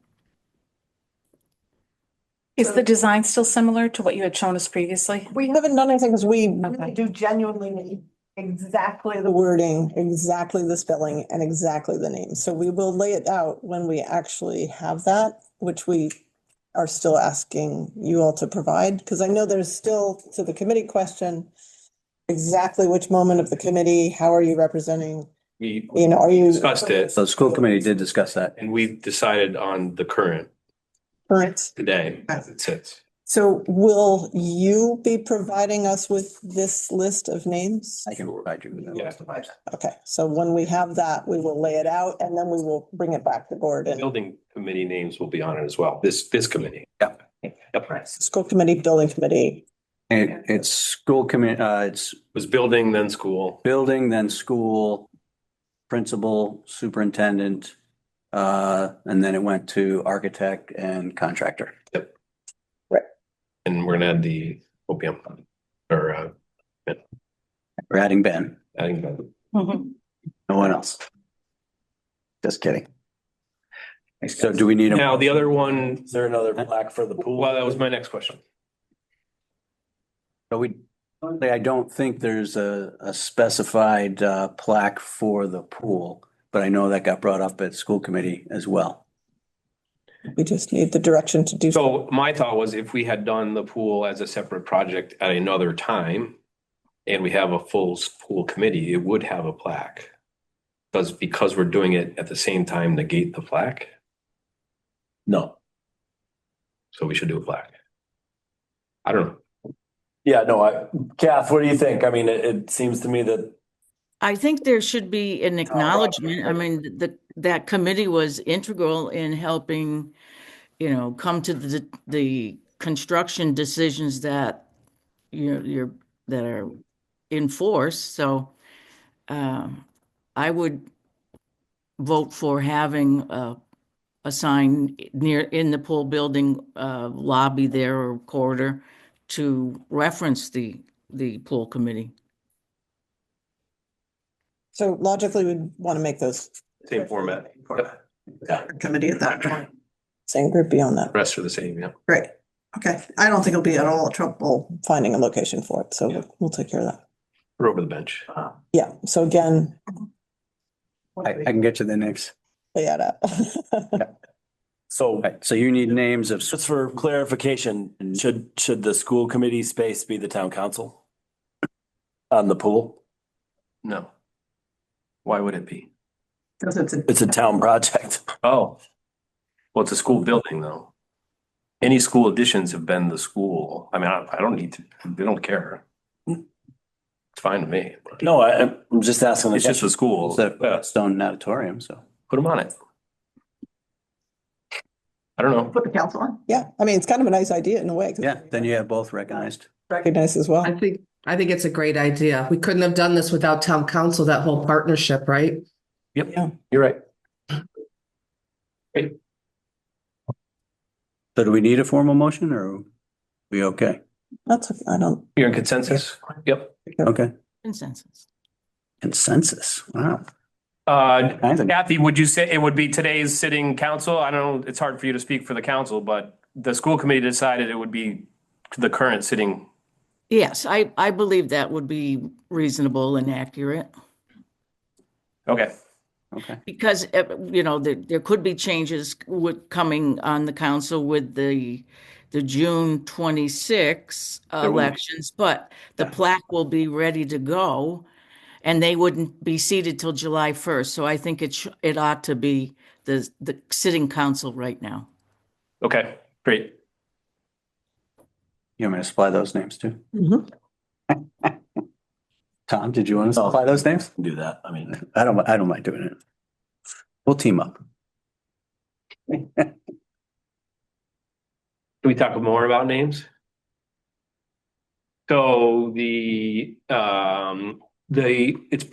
Speaker 3: Is the design still similar to what you had shown us previously?
Speaker 10: We haven't done anything because we
Speaker 3: Okay.
Speaker 10: really do genuinely need exactly the wording, exactly the spelling, and exactly the name. So we will lay it out when we actually have that, which we are still asking you all to provide, because I know there's still, to the committee question, exactly which moment of the committee, how are you representing,
Speaker 2: We
Speaker 10: are you?
Speaker 2: discussed it
Speaker 1: So the school committee did discuss that.
Speaker 2: and we decided on the current
Speaker 10: Current.
Speaker 2: today as it sits.
Speaker 10: So will you be providing us with this list of names?
Speaker 1: I can provide you with that.
Speaker 2: Yeah.
Speaker 10: Okay, so when we have that, we will lay it out and then we will bring it back to board and
Speaker 2: Building committee names will be on it as well. This committee.
Speaker 1: Yep.
Speaker 2: Yep.
Speaker 10: school committee, building committee.
Speaker 1: And it's school committee, it's
Speaker 2: It was building, then school.
Speaker 1: building, then school, principal, superintendent, and then it went to architect and contractor.
Speaker 2: And we're gonna add the OPM or
Speaker 1: We're adding Ben,
Speaker 2: adding the
Speaker 3: Mhm.
Speaker 1: no one else. Just kidding. So do we need a?
Speaker 2: Now, the other one,
Speaker 8: Is there another plaque for the pool?
Speaker 2: well, that was my next question.
Speaker 1: So I don't think there's a specified plaque for the pool, but I know that got brought up at school committee as well.
Speaker 10: We just need the direction to do.
Speaker 2: So my thought was if we had done the pool as a separate project at another time and we have a full pool committee, it would have a plaque. Because we're doing it at the same time, negate the plaque.
Speaker 8: No.
Speaker 2: So we should do a plaque. I don't know.
Speaker 8: Yeah, no, Kath, what do you think? I mean, it seems to me that
Speaker 13: I think there should be an acknowledgement. I mean, that committee was integral in helping, come to the construction decisions that that are in force. So I would vote for having a sign in the pool building lobby there or corridor to reference the pool committee.
Speaker 10: So logically, we'd want to make those
Speaker 2: Same format.
Speaker 10: committee at that point. Same group beyond that.
Speaker 2: Rest are the same, yeah.
Speaker 10: Great. Okay. I don't think it'll be at all trouble finding a location for it. So we'll take care of that.
Speaker 2: We're over the bench.
Speaker 10: Yeah. So again,
Speaker 1: I can get you the names.
Speaker 10: yeah.
Speaker 8: so
Speaker 1: So you need names of,
Speaker 8: just for clarification, should the school committee space be the town council? On the pool?
Speaker 2: No. Why would it be?
Speaker 10: Because
Speaker 8: It's a town project.
Speaker 2: Oh. Well, it's a school building though. Any school additions have been the school. I mean, I don't need to, they don't care. It's fine to me.
Speaker 8: No, I'm just asking.
Speaker 2: It's just a school.
Speaker 1: the
Speaker 2: Yeah,
Speaker 1: Stone Auditorium, so.
Speaker 2: put them on it. I don't know.
Speaker 10: Put the council on. Yeah. I mean, it's kind of a nice idea in a way. 'cause
Speaker 1: Yeah, then you have both recognized.
Speaker 10: recognized as well.
Speaker 14: I think it's a great idea. We couldn't have done this without town council, that whole partnership, right?
Speaker 2: Yep,
Speaker 10: Yeah.
Speaker 2: you're right.
Speaker 1: So do we need a formal motion or are we okay?
Speaker 10: That's, I don't,
Speaker 2: You're in consensus? Yep.
Speaker 1: Okay.
Speaker 13: Consensus.
Speaker 1: Consensus. Wow.
Speaker 2: Kathy, would you say it would be today's sitting council? I don't know, it's hard for you to speak for the council, but the school committee decided it would be the current sitting.
Speaker 13: Yes, I believe that would be reasonable and accurate.
Speaker 2: Okay.
Speaker 1: Okay.
Speaker 13: Because, there could be changes coming on the council with the June 26
Speaker 2: There will be.
Speaker 13: elections, but the plaque will be ready to go and they wouldn't be seated till July 1st. So I think it ought to be the sitting council right now.
Speaker 2: Okay, great.
Speaker 1: You want me to supply those names too?
Speaker 10: Mhm.
Speaker 1: Tom, did you want to supply those names?
Speaker 8: Do that. I mean,
Speaker 1: I don't mind doing it. We'll team up.
Speaker 2: Can we talk more about names? So it's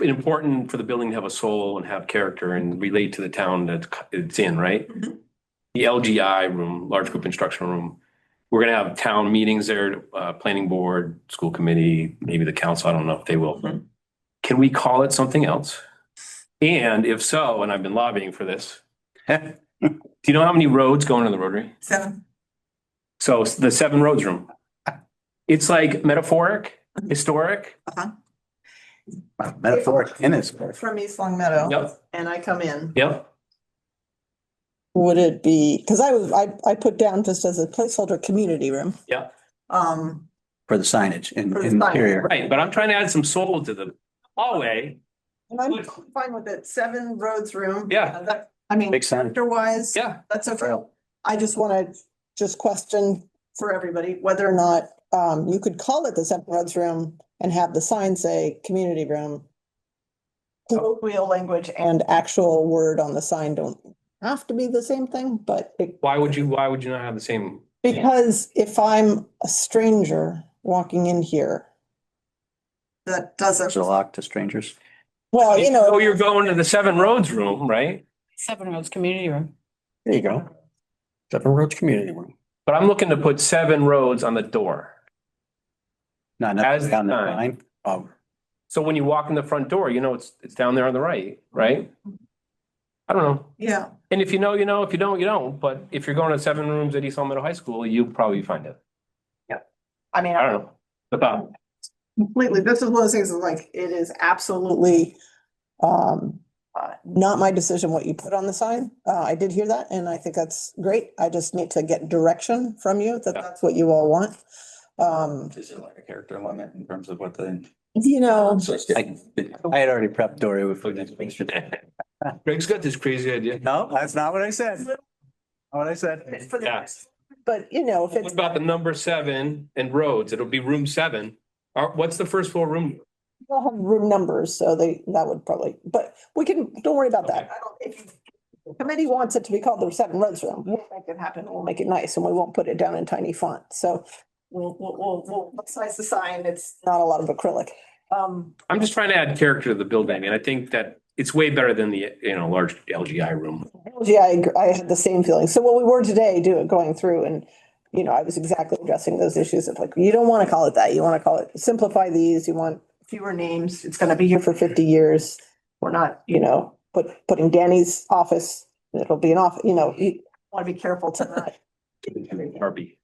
Speaker 2: important for the building to have a soul and have character and relate to the town that it's in, right?
Speaker 10: Mhm.
Speaker 2: The LGI room, large group instruction room, we're gonna have town meetings there, planning board, school committee, maybe the council, I don't know if they will.
Speaker 10: Mhm.
Speaker 2: Can we call it something else? And if so, and I've been lobbying for this, do you know how many roads go into the Rotary?
Speaker 10: 7.
Speaker 2: So it's the 7 roads room. It's like metaphoric, historic.
Speaker 1: Metaphoric in it.
Speaker 10: From East Long Meadow.
Speaker 2: Yep,
Speaker 10: And I come in.
Speaker 2: yep.
Speaker 10: Would it be, because I put down just as a placeholder, community room.
Speaker 2: Yeah.
Speaker 1: For the signage in
Speaker 10: For the
Speaker 1: interior.
Speaker 2: Right, but I'm trying to add some soul to the hallway.
Speaker 10: And I'm fine with it. 7 roads room.
Speaker 2: Yeah.
Speaker 10: I mean,
Speaker 1: Big sign.
Speaker 10: character wise.
Speaker 2: Yeah.
Speaker 10: That's okay. I just want to question for everybody whether or not you could call it the 7 roads room and have the sign say community room. Colloquial language and actual word on the sign don't have to be the same thing, but
Speaker 2: Why would you not have the same?
Speaker 10: because if I'm a stranger walking in here, that doesn't,
Speaker 1: There's a lock to strangers.
Speaker 10: well,
Speaker 2: Oh, you're going to the 7 roads room, right?
Speaker 3: 7 Roads Community Room.
Speaker 1: There you go. 7 Roads Community Room.
Speaker 2: But I'm looking to put 7 roads on the door.
Speaker 1: Not
Speaker 2: As
Speaker 1: down the
Speaker 2: defined.
Speaker 1: line. Oh,
Speaker 2: So when you walk in the front door, it's down there on the right, right? I don't know.
Speaker 10: yeah,
Speaker 2: And if you know, you know, if you don't, you don't. But if you're going to 7 rooms at East Long Meadow High School, you'll probably find it.
Speaker 10: I mean,
Speaker 2: I don't know. But,
Speaker 10: completely, this is one of those things that like, it is absolutely not my decision what you put on the sign. I did hear that and I think that's great. I just need to get direction from you that that's what you all want.
Speaker 6: Is it like a character limit in terms of what the?
Speaker 10: You know,
Speaker 1: I had already prepped Dory with.
Speaker 2: Greg's got this crazy idea.
Speaker 1: No, that's not what I said. Not what I said.
Speaker 2: Yeah.
Speaker 10: but you know, if
Speaker 2: What
Speaker 10: it's,
Speaker 2: about the number 7 and roads? It'll be room 7. What's the first floor room?
Speaker 10: they'll have room numbers, so that would probably, but we can, don't worry about that.
Speaker 2: Okay.
Speaker 10: I don't, if the committee wants it to be called the 7 Roads Room, we'll make it happen. We'll make it nice and we won't put it down in tiny font. So we'll size the sign. It's not a lot of acrylic.
Speaker 2: I'm just trying to add character to the building, and I think that it's way better than the, large LGI room.
Speaker 10: Yeah, I had the same feeling. So what we were today going through and, I was exactly addressing those issues of like, you don't want to call it that. You want to call it, simplify these. You want fewer names. It's going to be here for 50 years. We're not, putting Danny's office, it'll be an office, you want to be careful to not.
Speaker 2: Barbie.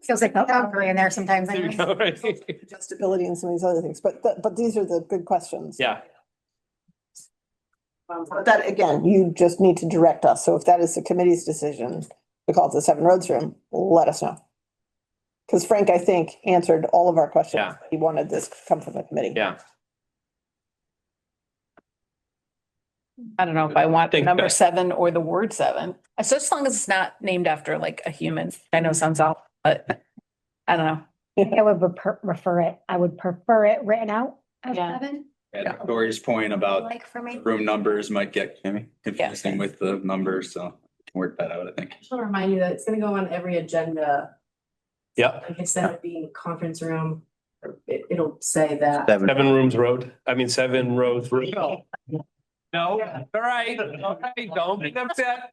Speaker 9: Feels like Calgary in there sometimes. I
Speaker 2: There you
Speaker 9: know.
Speaker 2: go, right?
Speaker 10: Adjustability and some of these other things, but these are the good questions.
Speaker 2: Yeah.
Speaker 10: But that, again, you just need to direct us. So if that is the committee's decision to call it the 7 Roads Room, let us know. Because Frank, I think, answered all of our questions.
Speaker 2: Yeah.
Speaker 10: He wanted this to come from the committee.
Speaker 2: Yeah.
Speaker 3: I don't know if I want
Speaker 2: Think
Speaker 3: number
Speaker 2: that-
Speaker 3: 7 or the word 7. So as long as it's not named after like a human, I know it sounds off, but I don't know.
Speaker 9: I would I would prefer it written out as
Speaker 3: Yeah.
Speaker 9: 7,
Speaker 6: Yeah, Dory's point about
Speaker 9: like for me.
Speaker 6: room numbers might get confusing with the numbers, so work that out, I think.
Speaker 15: I'll remind you that it's gonna go on every agenda,
Speaker 2: Yeah.
Speaker 15: like instead of being conference room, it'll say that.
Speaker 1: 7.
Speaker 2: 7 rooms road. 7 roads. No. No, all right, don't be upset.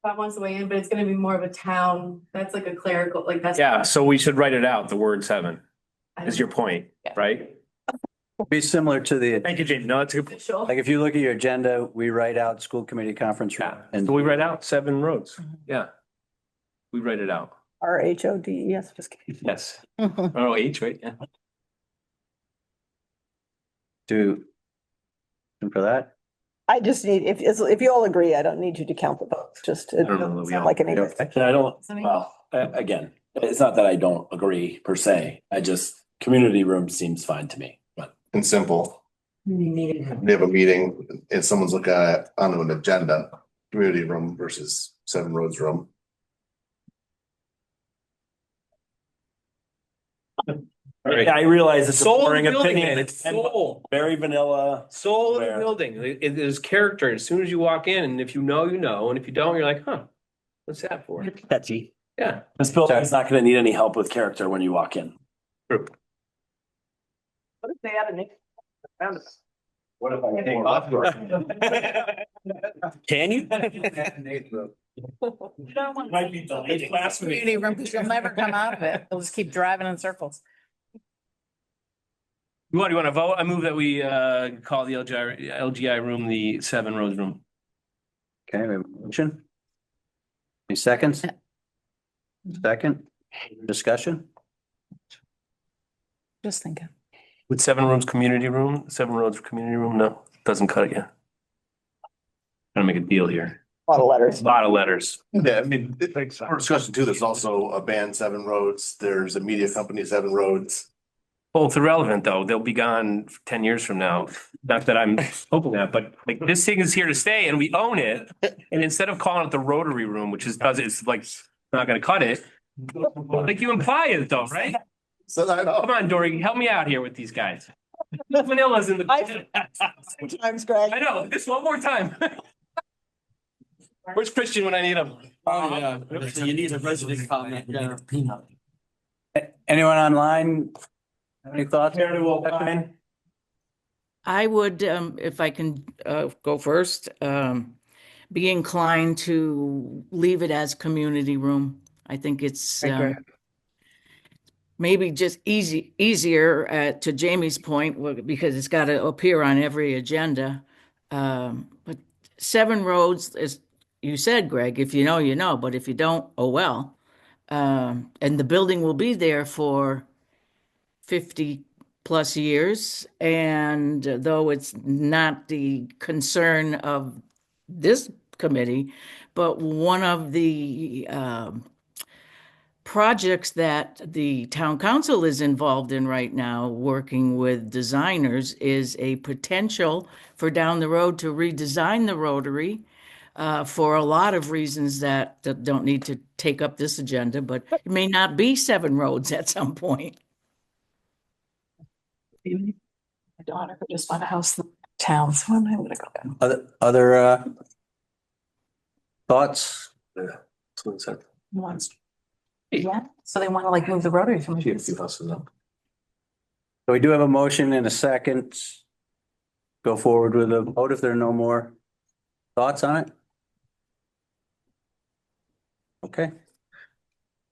Speaker 15: That wants to weigh in, but it's gonna be more of a town, that's like a clerical, like that's.
Speaker 2: Yeah, so we should write it out, the word 7 is your point, right?
Speaker 1: Be similar to the,
Speaker 2: Thank you, James. No, it's a good.
Speaker 15: Official.
Speaker 1: like if you look at your agenda, we write out school committee conference room.
Speaker 2: Yeah,
Speaker 1: And
Speaker 2: so we write out 7 roads. Yeah. We write it out.
Speaker 10: RHODES, just kidding.
Speaker 2: Yes. Oh, H, right? Yeah.
Speaker 1: do. And for that,
Speaker 10: I just need, if you all agree, I don't need you to count the votes, just it
Speaker 2: I don't know that
Speaker 10: doesn't
Speaker 2: we
Speaker 10: sound
Speaker 2: all-
Speaker 10: like any.
Speaker 8: And I don't, well, again, it's not that I don't agree per se. I just, community room seems fine to me, but.
Speaker 7: And simple. We have a meeting and someone's looking at it on an agenda, community room versus 7 Roads Room.
Speaker 8: I realize it's a
Speaker 2: Soul of
Speaker 8: boring
Speaker 2: the building,
Speaker 8: opinion.
Speaker 2: man. It's soul.
Speaker 8: Very vanilla.
Speaker 2: Soul of the
Speaker 8: Where?
Speaker 2: building. It is character as soon as you walk in, and if you know, you know, and if you don't, you're like, huh, what's that for?
Speaker 8: Catchy.
Speaker 2: Yeah.
Speaker 8: This building is not gonna need any help with character when you walk in.
Speaker 2: True.
Speaker 10: What if they add a name?
Speaker 2: What if I take off?
Speaker 8: Can you?
Speaker 10: Might be delayed last minute.
Speaker 3: Community room, because you'll never come out of it. They'll just keep driving in circles.
Speaker 2: You want to vote? I move that we call the LGI room the 7 Roads Room.
Speaker 1: okay, we have a motion. Any seconds? Second, discussion?
Speaker 3: Just thinking.
Speaker 2: With 7 rooms community room, 7 Roads community room? No, doesn't cut it yet. Gotta make a deal here.
Speaker 10: A lot of letters.
Speaker 2: A lot of letters.
Speaker 7: Yeah, I mean, for discussion too, there's also a band 7 Roads, there's a media company 7 Roads.
Speaker 2: Both irrelevant though. They'll be gone 10 years from now. Not that I'm hoping that, but like this thing is here to stay and we own it. And instead of calling it the Rotary Room, which is, it's like, not gonna cut it. Like you imply it though, right?
Speaker 7: So I know.
Speaker 2: Come on, Dory, help me out here with these guys. Vanilla's in the.
Speaker 10: Sometimes, Greg.
Speaker 2: I know, this one more time. Where's Christian when I need him?
Speaker 8: Oh, yeah. You need a resident comment. Peanut.
Speaker 1: Anyone online? Have any thoughts?
Speaker 13: I would, if I can go first, be inclined to leave it as community room. I think it's maybe just easier to Jamie's point, because it's got to appear on every agenda. But 7 roads, as you said, Greg, if you know, you know, but if you don't, oh well. And the building will be there for 50 plus years. And though it's not the concern of this committee, but one of the projects that the town council is involved in right now, working with designers, is a potential for down the road to redesign the Rotary for a lot of reasons that don't need to take up this agenda, but it may not be 7 roads at some point.
Speaker 3: My daughter could just bought a house in town, so I'm gonna go.
Speaker 1: Other thoughts?
Speaker 3: Once. Yeah, so they want to like move the Rotary from.
Speaker 1: So we do have a motion and a second. Go forward with a vote if there are no more thoughts on it. Okay.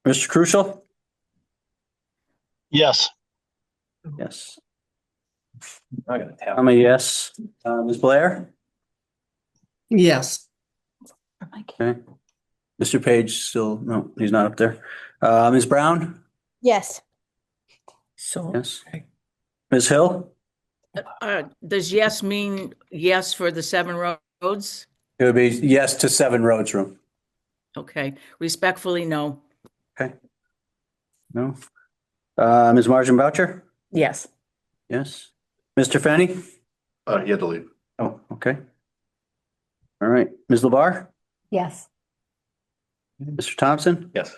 Speaker 1: Mr. Crucial?
Speaker 16: Yes.
Speaker 1: Yes. I'm a yes. Ms. Blair?
Speaker 14: Yes.
Speaker 1: Okay. Mr. Page still, no, he's not up there. Ms. Brown?
Speaker 4: Yes.
Speaker 3: So.
Speaker 1: Yes. Ms. Hill?
Speaker 13: Does yes mean yes for the 7 roads?
Speaker 1: It would be yes to 7 roads room.
Speaker 13: Okay, respectfully, no.
Speaker 1: Okay. No. Ms. Margin Boucher?
Speaker 3: Yes.
Speaker 1: Yes. Mr. Fenny?
Speaker 7: He had to leave.
Speaker 1: Oh, okay. All right. Ms. LeBar?
Speaker 9: Yes.
Speaker 1: Mr. Thompson?
Speaker 8: Yes.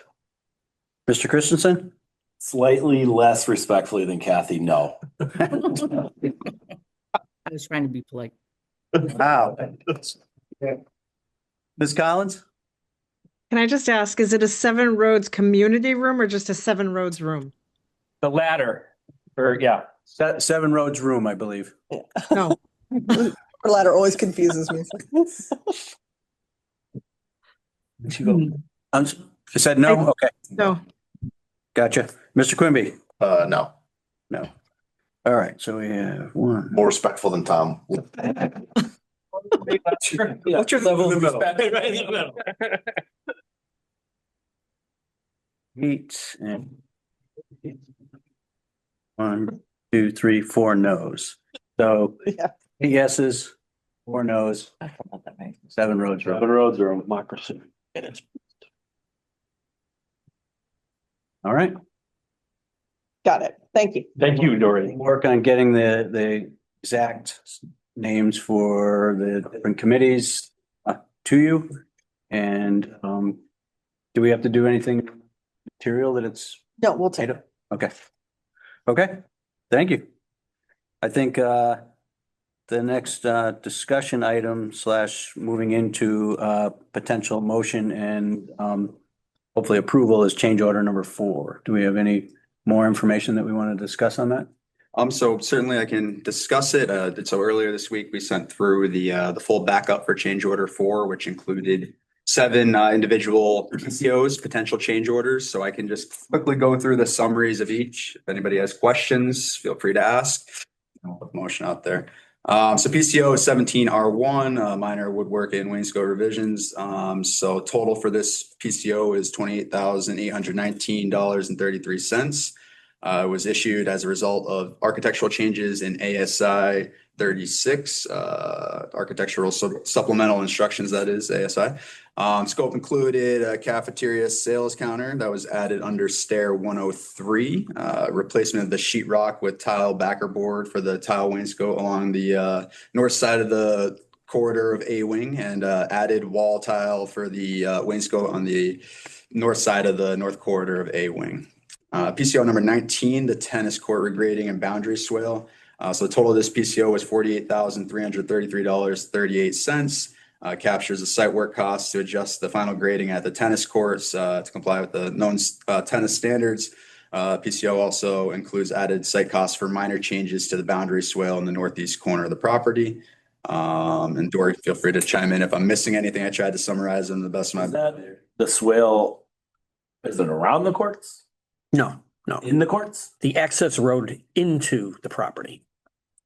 Speaker 1: Mr. Christensen?
Speaker 8: Slightly less respectfully than Kathy, no.
Speaker 13: I was trying to be polite.
Speaker 1: Wow. Ms. Collins?
Speaker 10: Can I just ask, is it a 7 roads community room or just a 7 roads room?
Speaker 8: The latter, or yeah.
Speaker 1: 7 roads room, I believe.
Speaker 10: No. The latter always confuses me.
Speaker 1: I said no? Okay.
Speaker 10: No.
Speaker 1: Gotcha. Mr. Quimby?
Speaker 7: No.
Speaker 1: No. All right, so we have 1.
Speaker 7: More respectful than Tom.
Speaker 8: What's your level of respect?
Speaker 1: 8 and 1, 2, 3, 4 no's. So 8 yeses, 4 no's, 7 roads room.
Speaker 8: 7 roads are a democracy.
Speaker 1: It is. All right.
Speaker 10: Got it. Thank you.
Speaker 8: Thank you, Dory.
Speaker 1: Work on getting the exact names for the different committees to you. And do we have to do anything material that it's?
Speaker 10: No, we'll take
Speaker 1: it. Okay. Okay. Thank you. I think the next discussion item / moving into potential motion and hopefully approval is change order number 4. Do we have any more information that we want to discuss on that?
Speaker 6: So certainly I can discuss it. So earlier this week, we sent through the full backup for change order 4, which included 7 individual PCOs, potential change orders. So I can just quickly go through the summaries of each. If anybody has questions, feel free to ask. I'll put the motion out there. So PCO is 17R1, minor woodwork and wainscot revisions. So total for this PCO is $28,819.33. It was issued as a result of architectural changes in ASI 36, architectural supplemental instructions, that is ASI. Scope included a cafeteria sales counter that was added under stair 103, replacement of the sheetrock with tile backer board for the tile wainscot along the north side of the corridor of A wing, and added wall tile for the wainscot on the north side of the north corridor of A wing. PCO number 19, the tennis court regrading and boundary swale. So the total of this PCO was $48,333.38. Captures the site work costs to adjust the final grading at the tennis courts to comply with the known tennis standards. PCO also includes added site costs for minor changes to the boundary swale in the northeast corner of the property. And Dory, feel free to chime in if I'm missing anything. I tried to summarize them the best of my ability.
Speaker 8: The swale, is it around the courts?
Speaker 17: No.
Speaker 8: In the courts?
Speaker 17: The access road into the property.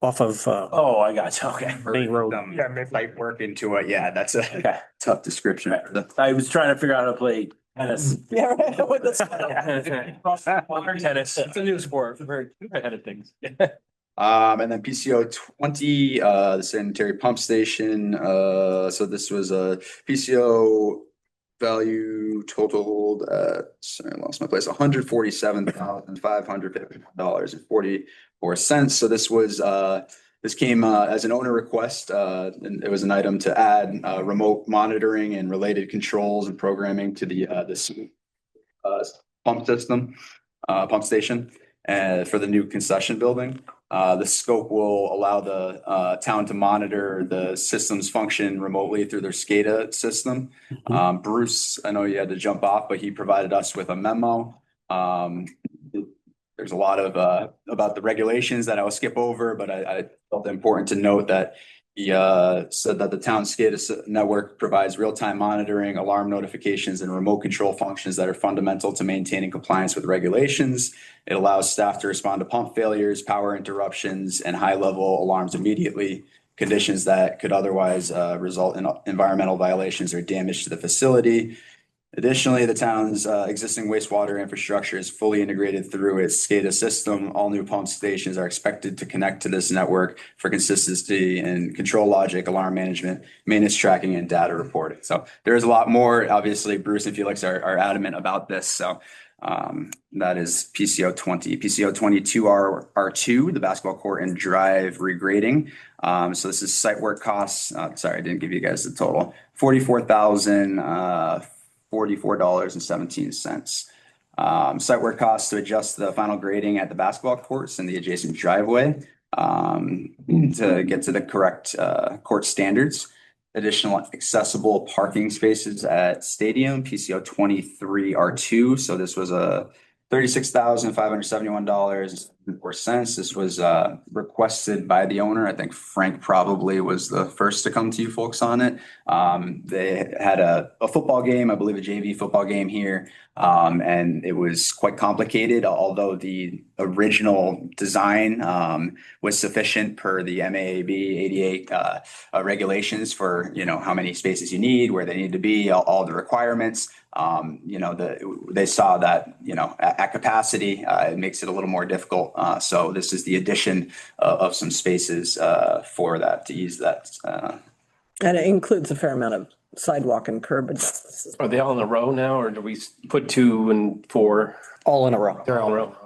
Speaker 1: off of,
Speaker 8: Oh, I got you. Okay.
Speaker 1: Main Road.
Speaker 6: Light work into it. Yeah, that's a
Speaker 8: Okay.
Speaker 6: tough description.
Speaker 8: I was trying to figure out how to play tennis.
Speaker 10: Yeah, right. With this-
Speaker 8: Tennis. It's a new sport. We're ahead of things.
Speaker 6: And then PCO 20, the sanitary pump station. So this was a PCO value totaled sorry, I lost my place, $147,550.44. So this came as an owner request. And it was an item to add remote monitoring and related controls and programming to the pump station for the new concession building. The scope will allow the town to monitor the system's function remotely through their SCADA system. Bruce, I know you had to jump off, but he provided us with a memo. There's a lot of about the regulations that I will skip over, but I felt it important to note that he said that the town SCADA network provides real-time monitoring, alarm notifications, and remote control functions that are fundamental to maintaining compliance with regulations. It allows staff to respond to pump failures, power interruptions, and high-level alarms immediately, conditions that could otherwise result in environmental violations or damage to the facility. Additionally, the town's existing wastewater infrastructure is fully integrated through its SCADA system. All new pump stations are expected to connect to this network for consistency and control logic, alarm management, maintenance tracking, and data reporting. So there is a lot more. Obviously, Bruce and Felix are adamant about this. So that is PCO 20. PCO 22 R2, the basketball court and drive regrading. So this is site work costs. Sorry, I didn't give you guys the total. $44,044.17. Site work costs to adjust the final grading at the basketball courts and the adjacent driveway to get to the correct court standards. Additional accessible parking spaces at stadium, PCO 23 R2. So this was a $36,571.04. This was requested by the owner. I think Frank probably was the first to come to you folks on it. They had a football game, I believe a JV football game here, and it was quite complicated, although the original design was sufficient per the MAAB 88 regulations for, how many spaces you need, where they need to be, all the requirements. They saw that, at capacity, it makes it a little more difficult. So this is the addition of some spaces for that, to ease that.
Speaker 10: And it includes a fair amount of sidewalk and curb adjustments.
Speaker 2: Are they all in a row now, or do we put 2 and 4?
Speaker 1: all in a row,
Speaker 2: They're all in a row.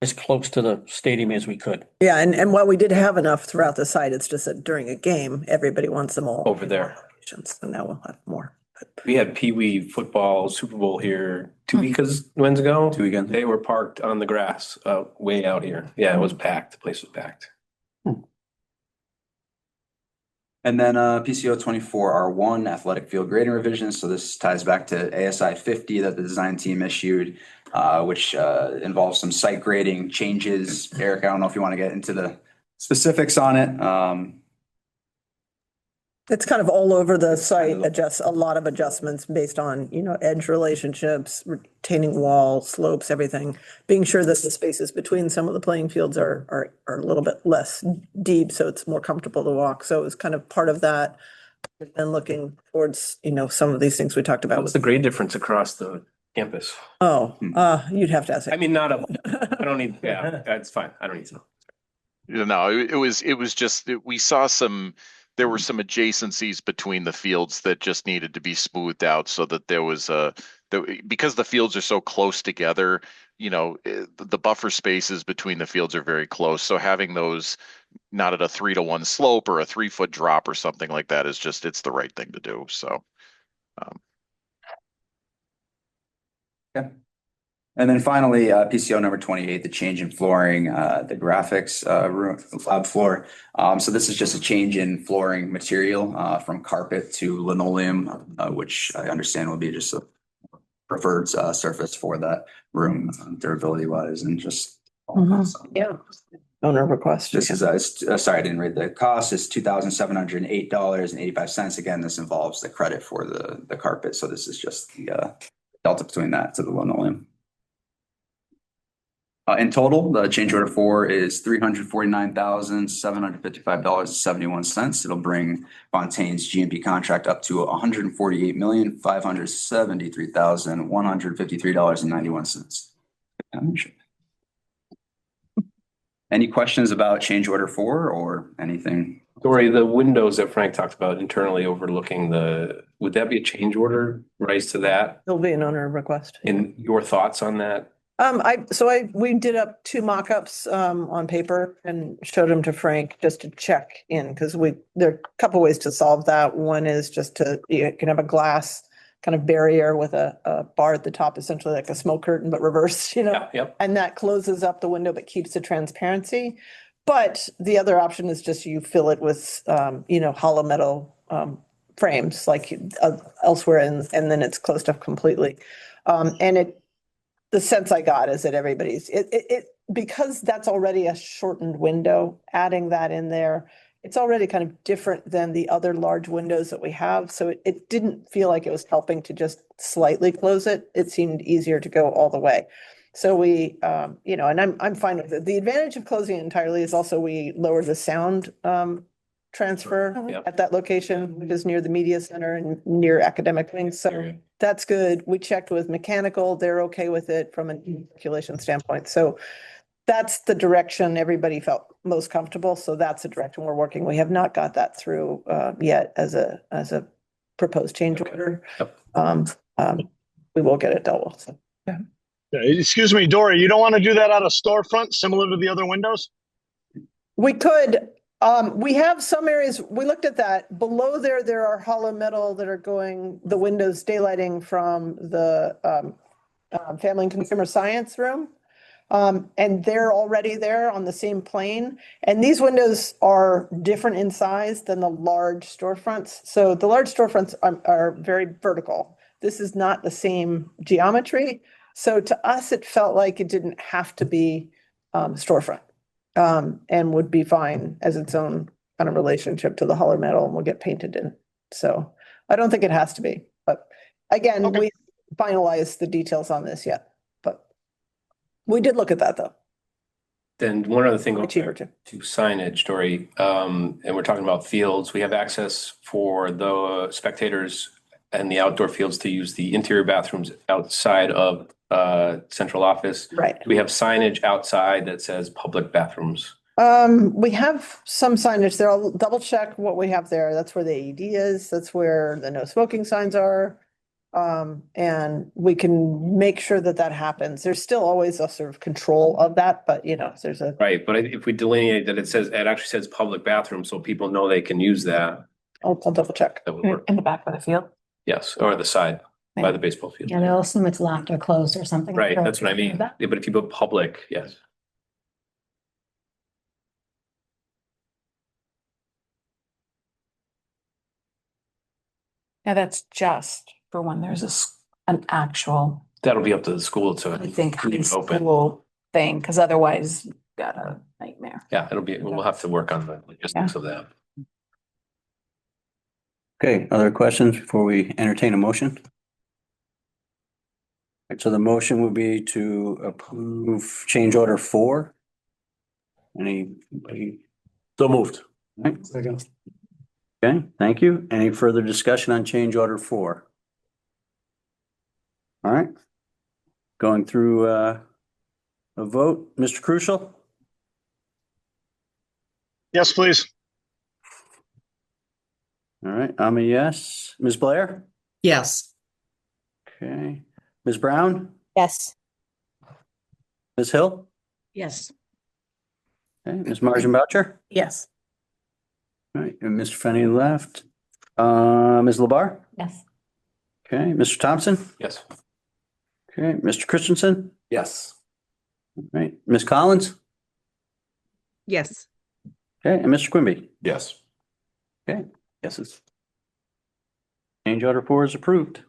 Speaker 1: as close to the stadium as we could.
Speaker 10: Yeah, and while we did have enough throughout the site, it's just that during a game, everybody wants them all.
Speaker 2: Over there.
Speaker 10: So now we'll have more.
Speaker 2: We had Pee Wee football Super Bowl here 2 weekends ago.
Speaker 6: 2 weekends.
Speaker 2: They were parked on the grass, way out here. Yeah, it was packed. The place was packed.
Speaker 6: And then PCO 24 R1 athletic field grading revisions. So this ties back to ASI 50 that the design team issued, which involves some site grading changes. Eric, I don't know if you want to get into the specifics on it.
Speaker 10: It's kind of all over the site, a lot of adjustments based on, edge relationships, retaining wall, slopes, everything. Being sure that the spaces between some of the playing fields are a little bit less deep, so it's more comfortable to walk. So it was kind of part of that. And looking towards, some of these things we talked about.
Speaker 2: What's the grade difference across the campus?
Speaker 10: Oh, you'd have to ask.
Speaker 2: I mean, I don't need, yeah, that's fine. I don't need to know.
Speaker 11: No, it was just, we saw there were some adjacencies between the fields that just needed to be smoothed out so that there was because the fields are so close together, the buffer spaces between the fields are very close. So having those not at a 3-to-1 slope or a 3-foot drop or something like that is it's the right thing to do. So.
Speaker 6: Okay. And then finally, PCO number 28, the change in flooring, the graphics room, lab floor. So this is just a change in flooring material from carpet to linoleum, which I understand will be just a preferred surface for that room, durability wise, and just.
Speaker 10: Yeah. Owner request.
Speaker 6: This is sorry, I didn't read the cost. Is $2,708.85. Again, this involves the credit for the carpet. So this is just the delta between that to the linoleum. In total, the change order 4 is $349,755.71. It'll bring Fontaine's GMP contract up to $148,573,153.91. Any questions about change order 4 or anything?
Speaker 2: Dory, the windows that Frank talked about internally overlooking would that be a change order rise to that?
Speaker 10: There'll be an owner request.
Speaker 2: And your thoughts on that?
Speaker 10: We did up 2 mock-ups on paper and showed them to Frank just to check in, because there are a couple ways to solve that. One is just you can have a glass kind of barrier with a bar at the top, essentially like a smoke curtain, but reversed,
Speaker 2: Yep.
Speaker 10: and that closes up the window but keeps the transparency. But the other option is just you fill it with hollow metal frames like elsewhere, and then it's closed up completely. The sense I got is that everybody's because that's already a shortened window, adding that in there, it's already kind of different than the other large windows that we have. So it didn't feel like it was helping to just slightly close it. It seemed easier to go all the way. So we, and I'm fine with it. The advantage of closing it entirely is also we lower the sound transfer
Speaker 2: Yep.
Speaker 10: at that location, which is near the media center and near academic wings. So that's good. We checked with mechanical. They're okay with it from a circulation standpoint. So that's the direction everybody felt most comfortable. So that's the direction we're working. We have not got that through yet as a proposed change order.
Speaker 2: Yep.
Speaker 10: We will get it dealt with. So.
Speaker 16: Excuse me, Dory, you don't want to do that out of storefront, similar to the other windows?
Speaker 10: We could. We have some areas, we looked at that. Below there are hollow metal that are going, the windows daylighting from the Family and Consumer Science room. And they're already there on the same plane. And these windows are different in size than the large storefronts. So the large storefronts are very vertical. This is not the same geometry. So to us, it felt like it didn't have to be storefront. And would be fine as its own kind of relationship to the hollow metal and will get painted in. So I don't think it has to be, but again, we finalized the details on this yet, but we did look at that though.
Speaker 2: Then one other thing,
Speaker 10: Cheaper too.
Speaker 2: to signage, Dory, and we're talking about fields. We have access for the spectators and the outdoor fields to use the interior bathrooms outside of central office.
Speaker 10: Right.
Speaker 2: We have signage outside that says public bathrooms.
Speaker 10: We have some signage there. I'll double check what we have there. That's where the AED is. That's where the no smoking signs are. And we can make sure that that happens. There's still always a sort of control of that, but there's a.
Speaker 2: Right, but if we delineate that it actually says public bathroom, so people know they can use that.
Speaker 10: I'll double check.
Speaker 2: That would work.
Speaker 3: In the back of the field.
Speaker 2: Yes, or the side by the baseball field.
Speaker 9: Yeah, they'll assume it's locked or closed or something.
Speaker 2: Right, that's what I mean. Yeah, but if you put public, yes.
Speaker 3: Now that's just for when there's an actual,
Speaker 2: That'll be up to the school to
Speaker 3: I think,
Speaker 2: leave it open.
Speaker 3: school thing, because otherwise you've got a nightmare.
Speaker 2: Yeah, we'll have to work on the logistics of that.
Speaker 1: Okay, other questions before we entertain a motion? Right, so the motion would be to approve change order 4. Anybody?
Speaker 8: So moved.
Speaker 1: Right. Okay, thank you. Any further discussion on change order 4? All right. Going through a vote, Mr. Crucial?
Speaker 16: Yes, please.
Speaker 1: All right, I'm a yes. Ms. Blair?
Speaker 14: Yes.
Speaker 1: Okay. Ms. Brown?
Speaker 4: Yes.
Speaker 1: Ms. Hill?
Speaker 13: Yes.
Speaker 1: Okay, Ms. Margin Boucher?
Speaker 3: Yes.
Speaker 1: All right, and Mr. Fenny left. Ms. Labar?
Speaker 9: Yes.
Speaker 1: Okay, Mr. Thompson?
Speaker 2: Yes.
Speaker 1: Okay, Mr. Christensen?
Speaker 8: Yes.
Speaker 1: All right, Ms. Collins?
Speaker 14: Yes.
Speaker 1: Okay, and Mr. Quimby?
Speaker 8: Yes.
Speaker 1: Okay, yeses. Change order 4 is approved.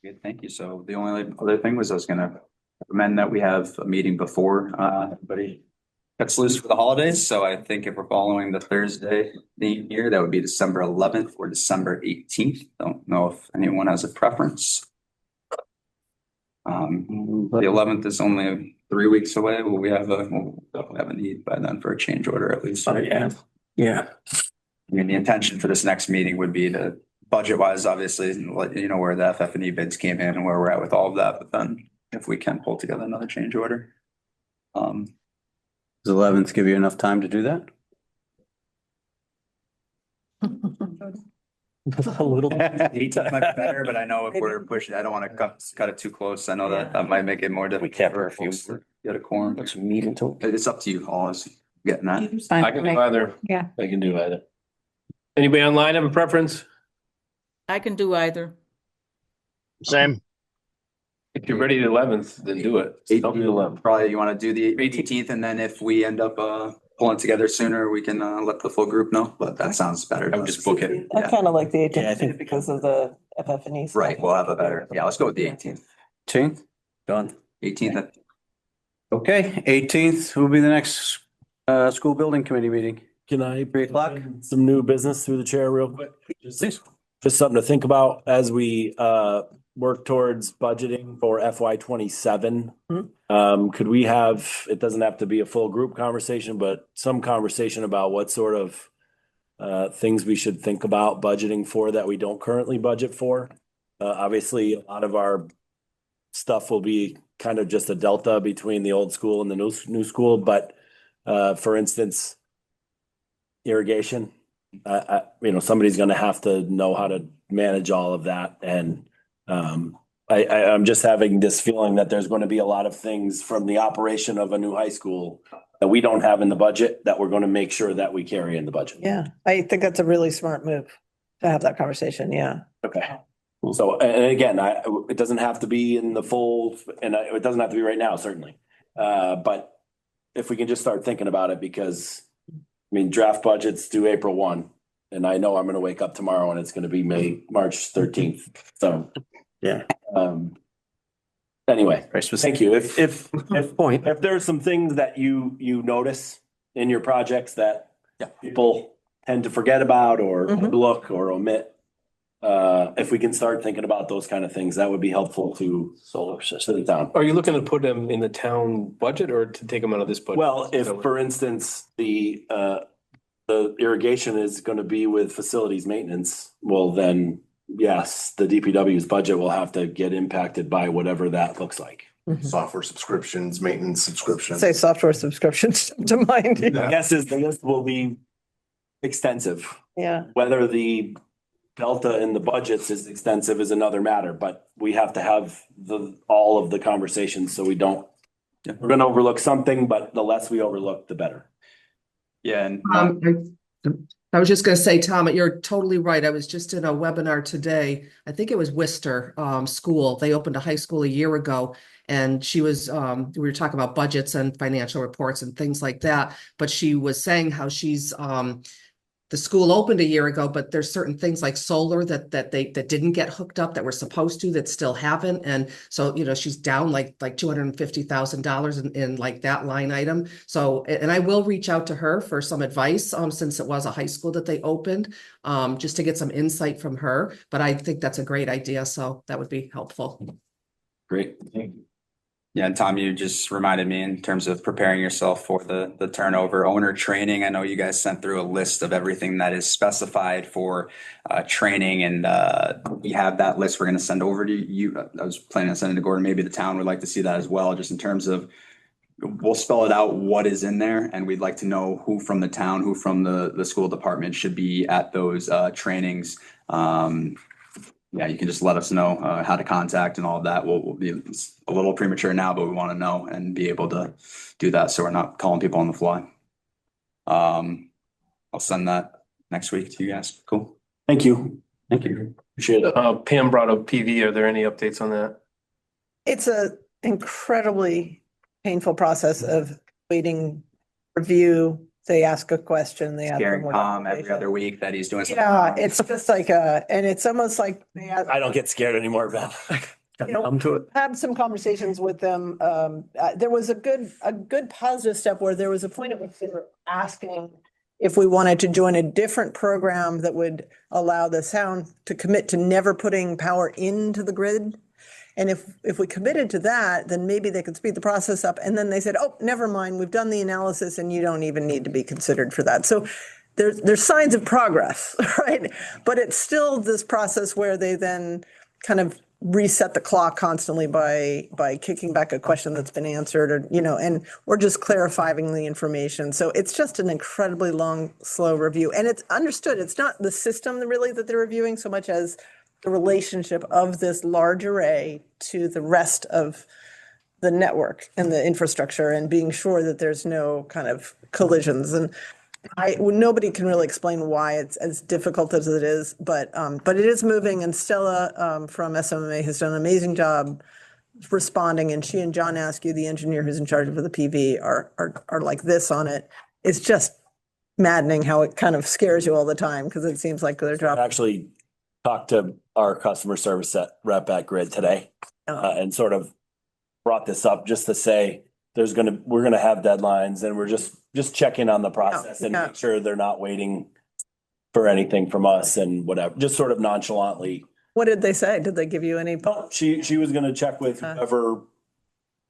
Speaker 6: Good, thank you. So the only other thing was I was gonna recommend that we have a meeting before everybody cuts loose for the holidays. So I think if we're following the Thursday theme here, that would be December 11th or December 18th. Don't know if anyone has a preference. The 11th is only 3 weeks away. Will we have we'll definitely have a need by then for a change order at least.
Speaker 5: Yeah.
Speaker 6: I mean, the intention for this next meeting would be to budget wise, obviously, let you know where the FF&E bids came in and where we're at with all of that, but then if we can pull together another change order.
Speaker 1: Does 11th give you enough time to do that?
Speaker 5: A little.
Speaker 6: 18th might be better, but I know if we're pushing, I don't want to cut it too close. I know that might make it more difficult.
Speaker 5: We can't refuse
Speaker 6: to get a quorum.
Speaker 5: Let's meet until.
Speaker 6: It's up to you all, is getting that.
Speaker 2: I can do either.
Speaker 4: Yeah.
Speaker 2: I can do either. Anybody online have a preference?
Speaker 13: I can do either.
Speaker 16: Same.
Speaker 2: If you're ready the 11th, then do it. Don't do the 11th.
Speaker 6: Probably you want to do the 18th, and then if we end up pulling together sooner, we can let the full group know, but that sounds better.
Speaker 2: I would just book it.
Speaker 10: I kind of like the
Speaker 5: Yeah, I
Speaker 10: 18th
Speaker 5: think-
Speaker 10: because of the FF&E. stuff.
Speaker 6: Right, we'll have a better, yeah, let's go with the 18th.
Speaker 1: 18th? Done.
Speaker 6: 18th.
Speaker 1: Okay, 18th will be the next school building committee meeting.
Speaker 8: Can I?
Speaker 1: 3 o'clock?
Speaker 8: Some new business through the chair real quick?
Speaker 1: Please.
Speaker 8: Just something to think about as we work towards budgeting for FY 27. Could we have, it doesn't have to be a full group conversation, but some conversation about what sort of things we should think about budgeting for that we don't currently budget for? Obviously, a lot of our stuff will be kind of just a delta between the old school and the new school, but for instance, irrigation, somebody's gonna have to know how to manage all of that. And I'm just having this feeling that there's going to be a lot of things from the operation of a new high school that we don't have in the budget that we're going to make sure that we carry in the budget.
Speaker 10: Yeah, I think that's a really smart move to have that conversation. Yeah.
Speaker 8: Okay. So, and again, it doesn't have to be in the full, and it doesn't have to be right now, certainly. But if we can just start thinking about it, because I mean, draft budgets due April 1, and I know I'm going to wake up tomorrow and it's going to be March 13th. So, yeah. Anyway, thank you. If there's some things that you notice in your projects that people tend to forget about or overlook or omit, if we can start thinking about those kind of things, that would be helpful to solar system to the town.
Speaker 2: Are you looking to put them in the town budget or to take them out of this budget?
Speaker 8: Well, if, for instance, the irrigation is going to be with facilities maintenance, well, then yes, the DPW's budget will have to get impacted by whatever that looks like.
Speaker 7: Software subscriptions, maintenance subscriptions.
Speaker 10: Say software subscriptions to mind.
Speaker 8: My guess is the list will be extensive.
Speaker 10: Yeah.
Speaker 8: Whether the delta in the budgets is extensive is another matter, but we have to have all of the conversations so we don't, we're going to overlook something, but the less we overlook, the better.
Speaker 6: Yeah, and
Speaker 14: I was just going to say, Tom, you're totally right. I was just in a webinar today. I think it was Worcester School. They opened a high school a year ago, and she was, we were talking about budgets and financial reports and things like that. But she was saying how she's, the school opened a year ago, but there's certain things like solar that didn't get hooked up that were supposed to, that still haven't. And so, she's down like $250,000 in like that line item. So, and I will reach out to her for some advice, since it was a high school that they opened, just to get some insight from her. But I think that's a great idea. So that would be helpful.
Speaker 8: Great. Thank you.
Speaker 6: yeah, and Tom, you just reminded me in terms of preparing yourself for the turnover owner training. I know you guys sent through a list of everything that is specified for training, and we have that list we're going to send over to you. I was planning on sending to Gordon. Maybe the town would like to see that as well, just in terms of, we'll spell it out what is in there, and we'd like to know who from the town, who from the school department should be at those trainings. Yeah, you can just let us know how to contact and all of that. We'll be a little premature now, but we want to know and be able to do that so we're not calling people on the fly. I'll send that next week to you guys. Cool.
Speaker 8: Thank you.
Speaker 6: Thank you.
Speaker 8: Appreciate it.
Speaker 2: Pam brought up PV. Are there any updates on that?
Speaker 10: It's a incredibly painful process of waiting, review. They ask a question, they have
Speaker 6: Scaring
Speaker 10: more
Speaker 6: Tom every
Speaker 10: information.
Speaker 6: other week that he's doing something.
Speaker 10: Yeah, it's just like and it's almost like they ask,
Speaker 8: I don't get scared anymore, Ben. Come to it.
Speaker 10: had some conversations with them. There was a good positive step where there was a point at which they were asking if we wanted to join a different program that would allow the town to commit to never putting power into the grid. And if we committed to that, then maybe they could speed the process up. And then they said, oh, never mind, we've done the analysis and you don't even need to be considered for that. So there's signs of progress, right? But it's still this process where they then kind of reset the clock constantly by kicking back a question that's been answered, or, and we're just clarifying the information. So it's just an incredibly long, slow review. And it's understood, it's not the system really that they're reviewing so much as the relationship of this large array to the rest of the network and the infrastructure, and being sure that there's no kind of collisions. And nobody can really explain why it's as difficult as it is, but it is moving. And Stella from SMMA has done an amazing job responding. And she and John Askew, the engineer who's in charge of the PV, are like this on it. It's just maddening how it kind of scares you all the time, because it seems like their job.
Speaker 8: I actually talked to our customer service rep at Grid today and sort of brought this up just to say we're gonna have deadlines, and we're just checking on the process and make sure they're not waiting for anything from us and whatever, just sort of nonchalantly.
Speaker 10: What did they say? Did they give you any?
Speaker 8: She was gonna check with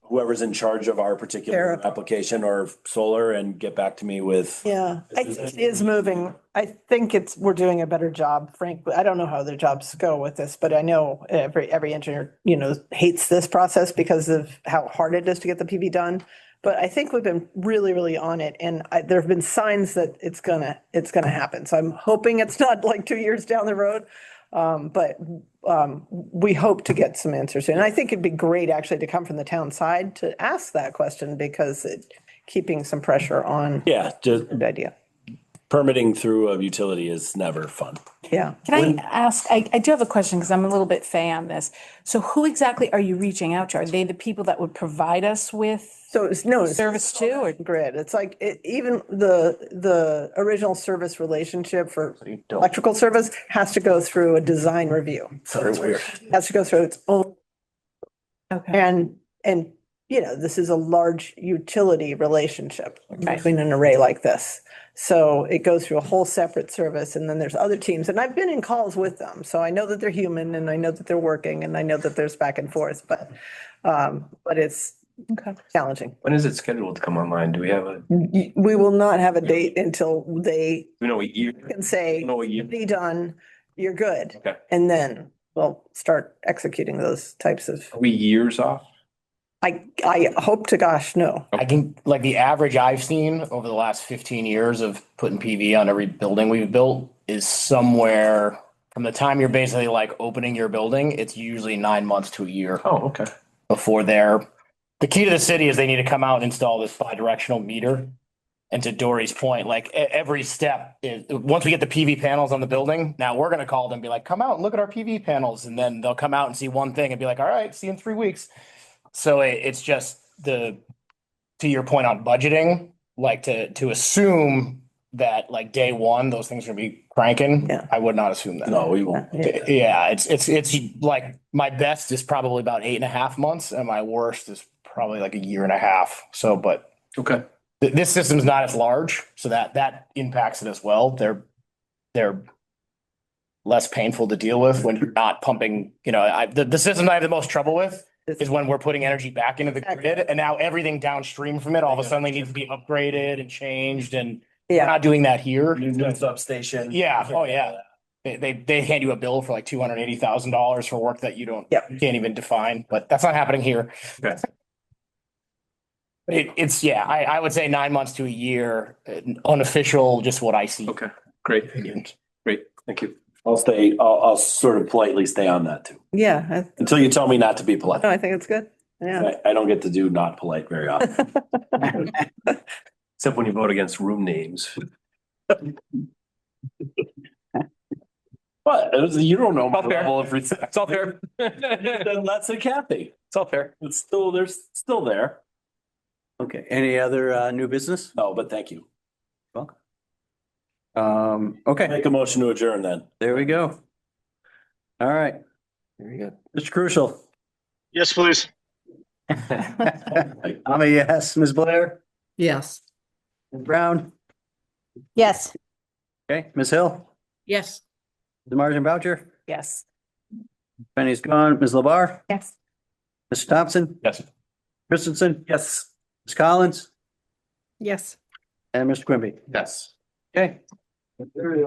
Speaker 8: whoever's in charge of our particular application or solar and get back to me with.
Speaker 10: Yeah, it is moving. I think we're doing a better job, frankly. I don't know how their jobs go with this, but I know every engineer, hates this process because of how hard it is to get the PV done. But I think we've been really, really on it, and there have been signs that it's gonna happen. So I'm hoping it's not like 2 years down the road. But we hope to get some answers. And I think it'd be great actually to come from the town side to ask that question, because keeping some pressure on.
Speaker 8: Yeah, just
Speaker 10: good idea.
Speaker 8: Permitting through a utility is never fun.
Speaker 10: Yeah.
Speaker 3: Can I ask, I do have a question because I'm a little bit fey on this. So who exactly are you reaching out to? Are they the people that would provide us with service too, or
Speaker 10: Grid? It's like even the original service relationship for electrical service has to go through a design review.
Speaker 8: So it's weird.
Speaker 10: Has to go through its own.
Speaker 3: Okay.
Speaker 10: And this is a large utility relationship between an array like this. So it goes through a whole separate service, and then there's other teams, and I've been in calls with them. So I know that they're human, and I know that they're working, and I know that there's back and forth, but it's challenging.
Speaker 2: When is it scheduled to come online? Do we have a?
Speaker 10: We will not have a date until they
Speaker 2: We know a year.
Speaker 10: can say, be done, you're good.
Speaker 2: Okay.
Speaker 10: And then we'll start executing those types of.
Speaker 2: Are we years off?
Speaker 10: I hope to gosh, no.
Speaker 5: I can, like, the average I've seen over the last 15 years of putting PV on every building we've built is somewhere from the time you're basically like opening your building, it's usually 9 months to a year.
Speaker 2: Oh, okay.
Speaker 5: Before the key to the city is they need to come out and install this bi-directional meter. And to Dory's point, like every step is, once we get the PV panels on the building, now we're going to call them and be like, come out and look at our PV panels. And then they'll come out and see one thing and be like, all right, see you in 3 weeks. So it's just to your point on budgeting, like to assume that like day one, those things are gonna be cranking.
Speaker 10: Yeah.
Speaker 5: I would not assume that.
Speaker 8: No, we won't.
Speaker 5: Yeah, it's like my best is probably about 8.5 months, and my worst is probably like 1.5 years. So, but
Speaker 2: Okay.
Speaker 5: this system's not as large, so that impacts it as well. They're less painful to deal with when you're not pumping. The system I have the most trouble with is when we're putting energy back into the grid, and now everything downstream from it all of a sudden needs to be upgraded and changed, and we're not doing that here.
Speaker 8: New substation.
Speaker 5: Yeah. Oh, yeah. They hand you a bill for like $280,000 for work that you can't even define, but that's not happening here.
Speaker 2: Okay.
Speaker 5: I would say 9 months to a year, unofficial, just what I see.
Speaker 2: Okay. Great. Great. Thank you.
Speaker 8: I'll sort of politely stay on that too.
Speaker 10: Yeah.
Speaker 8: Until you tell me not to be polite.
Speaker 10: No, I think it's good. Yeah.
Speaker 8: I don't get to do not polite very often.
Speaker 2: Except when you vote against room names.
Speaker 8: But you don't know my
Speaker 2: All fair.
Speaker 8: level of respect.
Speaker 2: It's all fair.
Speaker 8: Then that's a Kathy.
Speaker 2: It's all fair.
Speaker 8: It's still, there's still there.
Speaker 1: Okay, any other new business?
Speaker 8: No, but thank you.
Speaker 1: Okay,
Speaker 8: Make a motion to adjourn then.
Speaker 1: there we go. All right. Very good. Mr. Crucial.
Speaker 16: Yes, please.
Speaker 1: I'm a yes. Ms. Blair?
Speaker 14: Yes.
Speaker 1: Ms. Brown?
Speaker 4: Yes.
Speaker 1: Okay, Ms. Hill?
Speaker 13: Yes.
Speaker 1: Ms. Martin Boucher?
Speaker 3: yes?
Speaker 1: Penny's gone. Ms. LeBar?
Speaker 4: Yes.
Speaker 1: Ms. Thompson,
Speaker 5: Yes.
Speaker 1: Christensen? Yes. Ms. Collins
Speaker 10: Yes.
Speaker 1: and Mr. Quimby.
Speaker 7: Yes.
Speaker 1: Okay.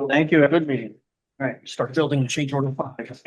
Speaker 1: Thank you. Have a good meeting.
Speaker 5: All right, start building change order 5.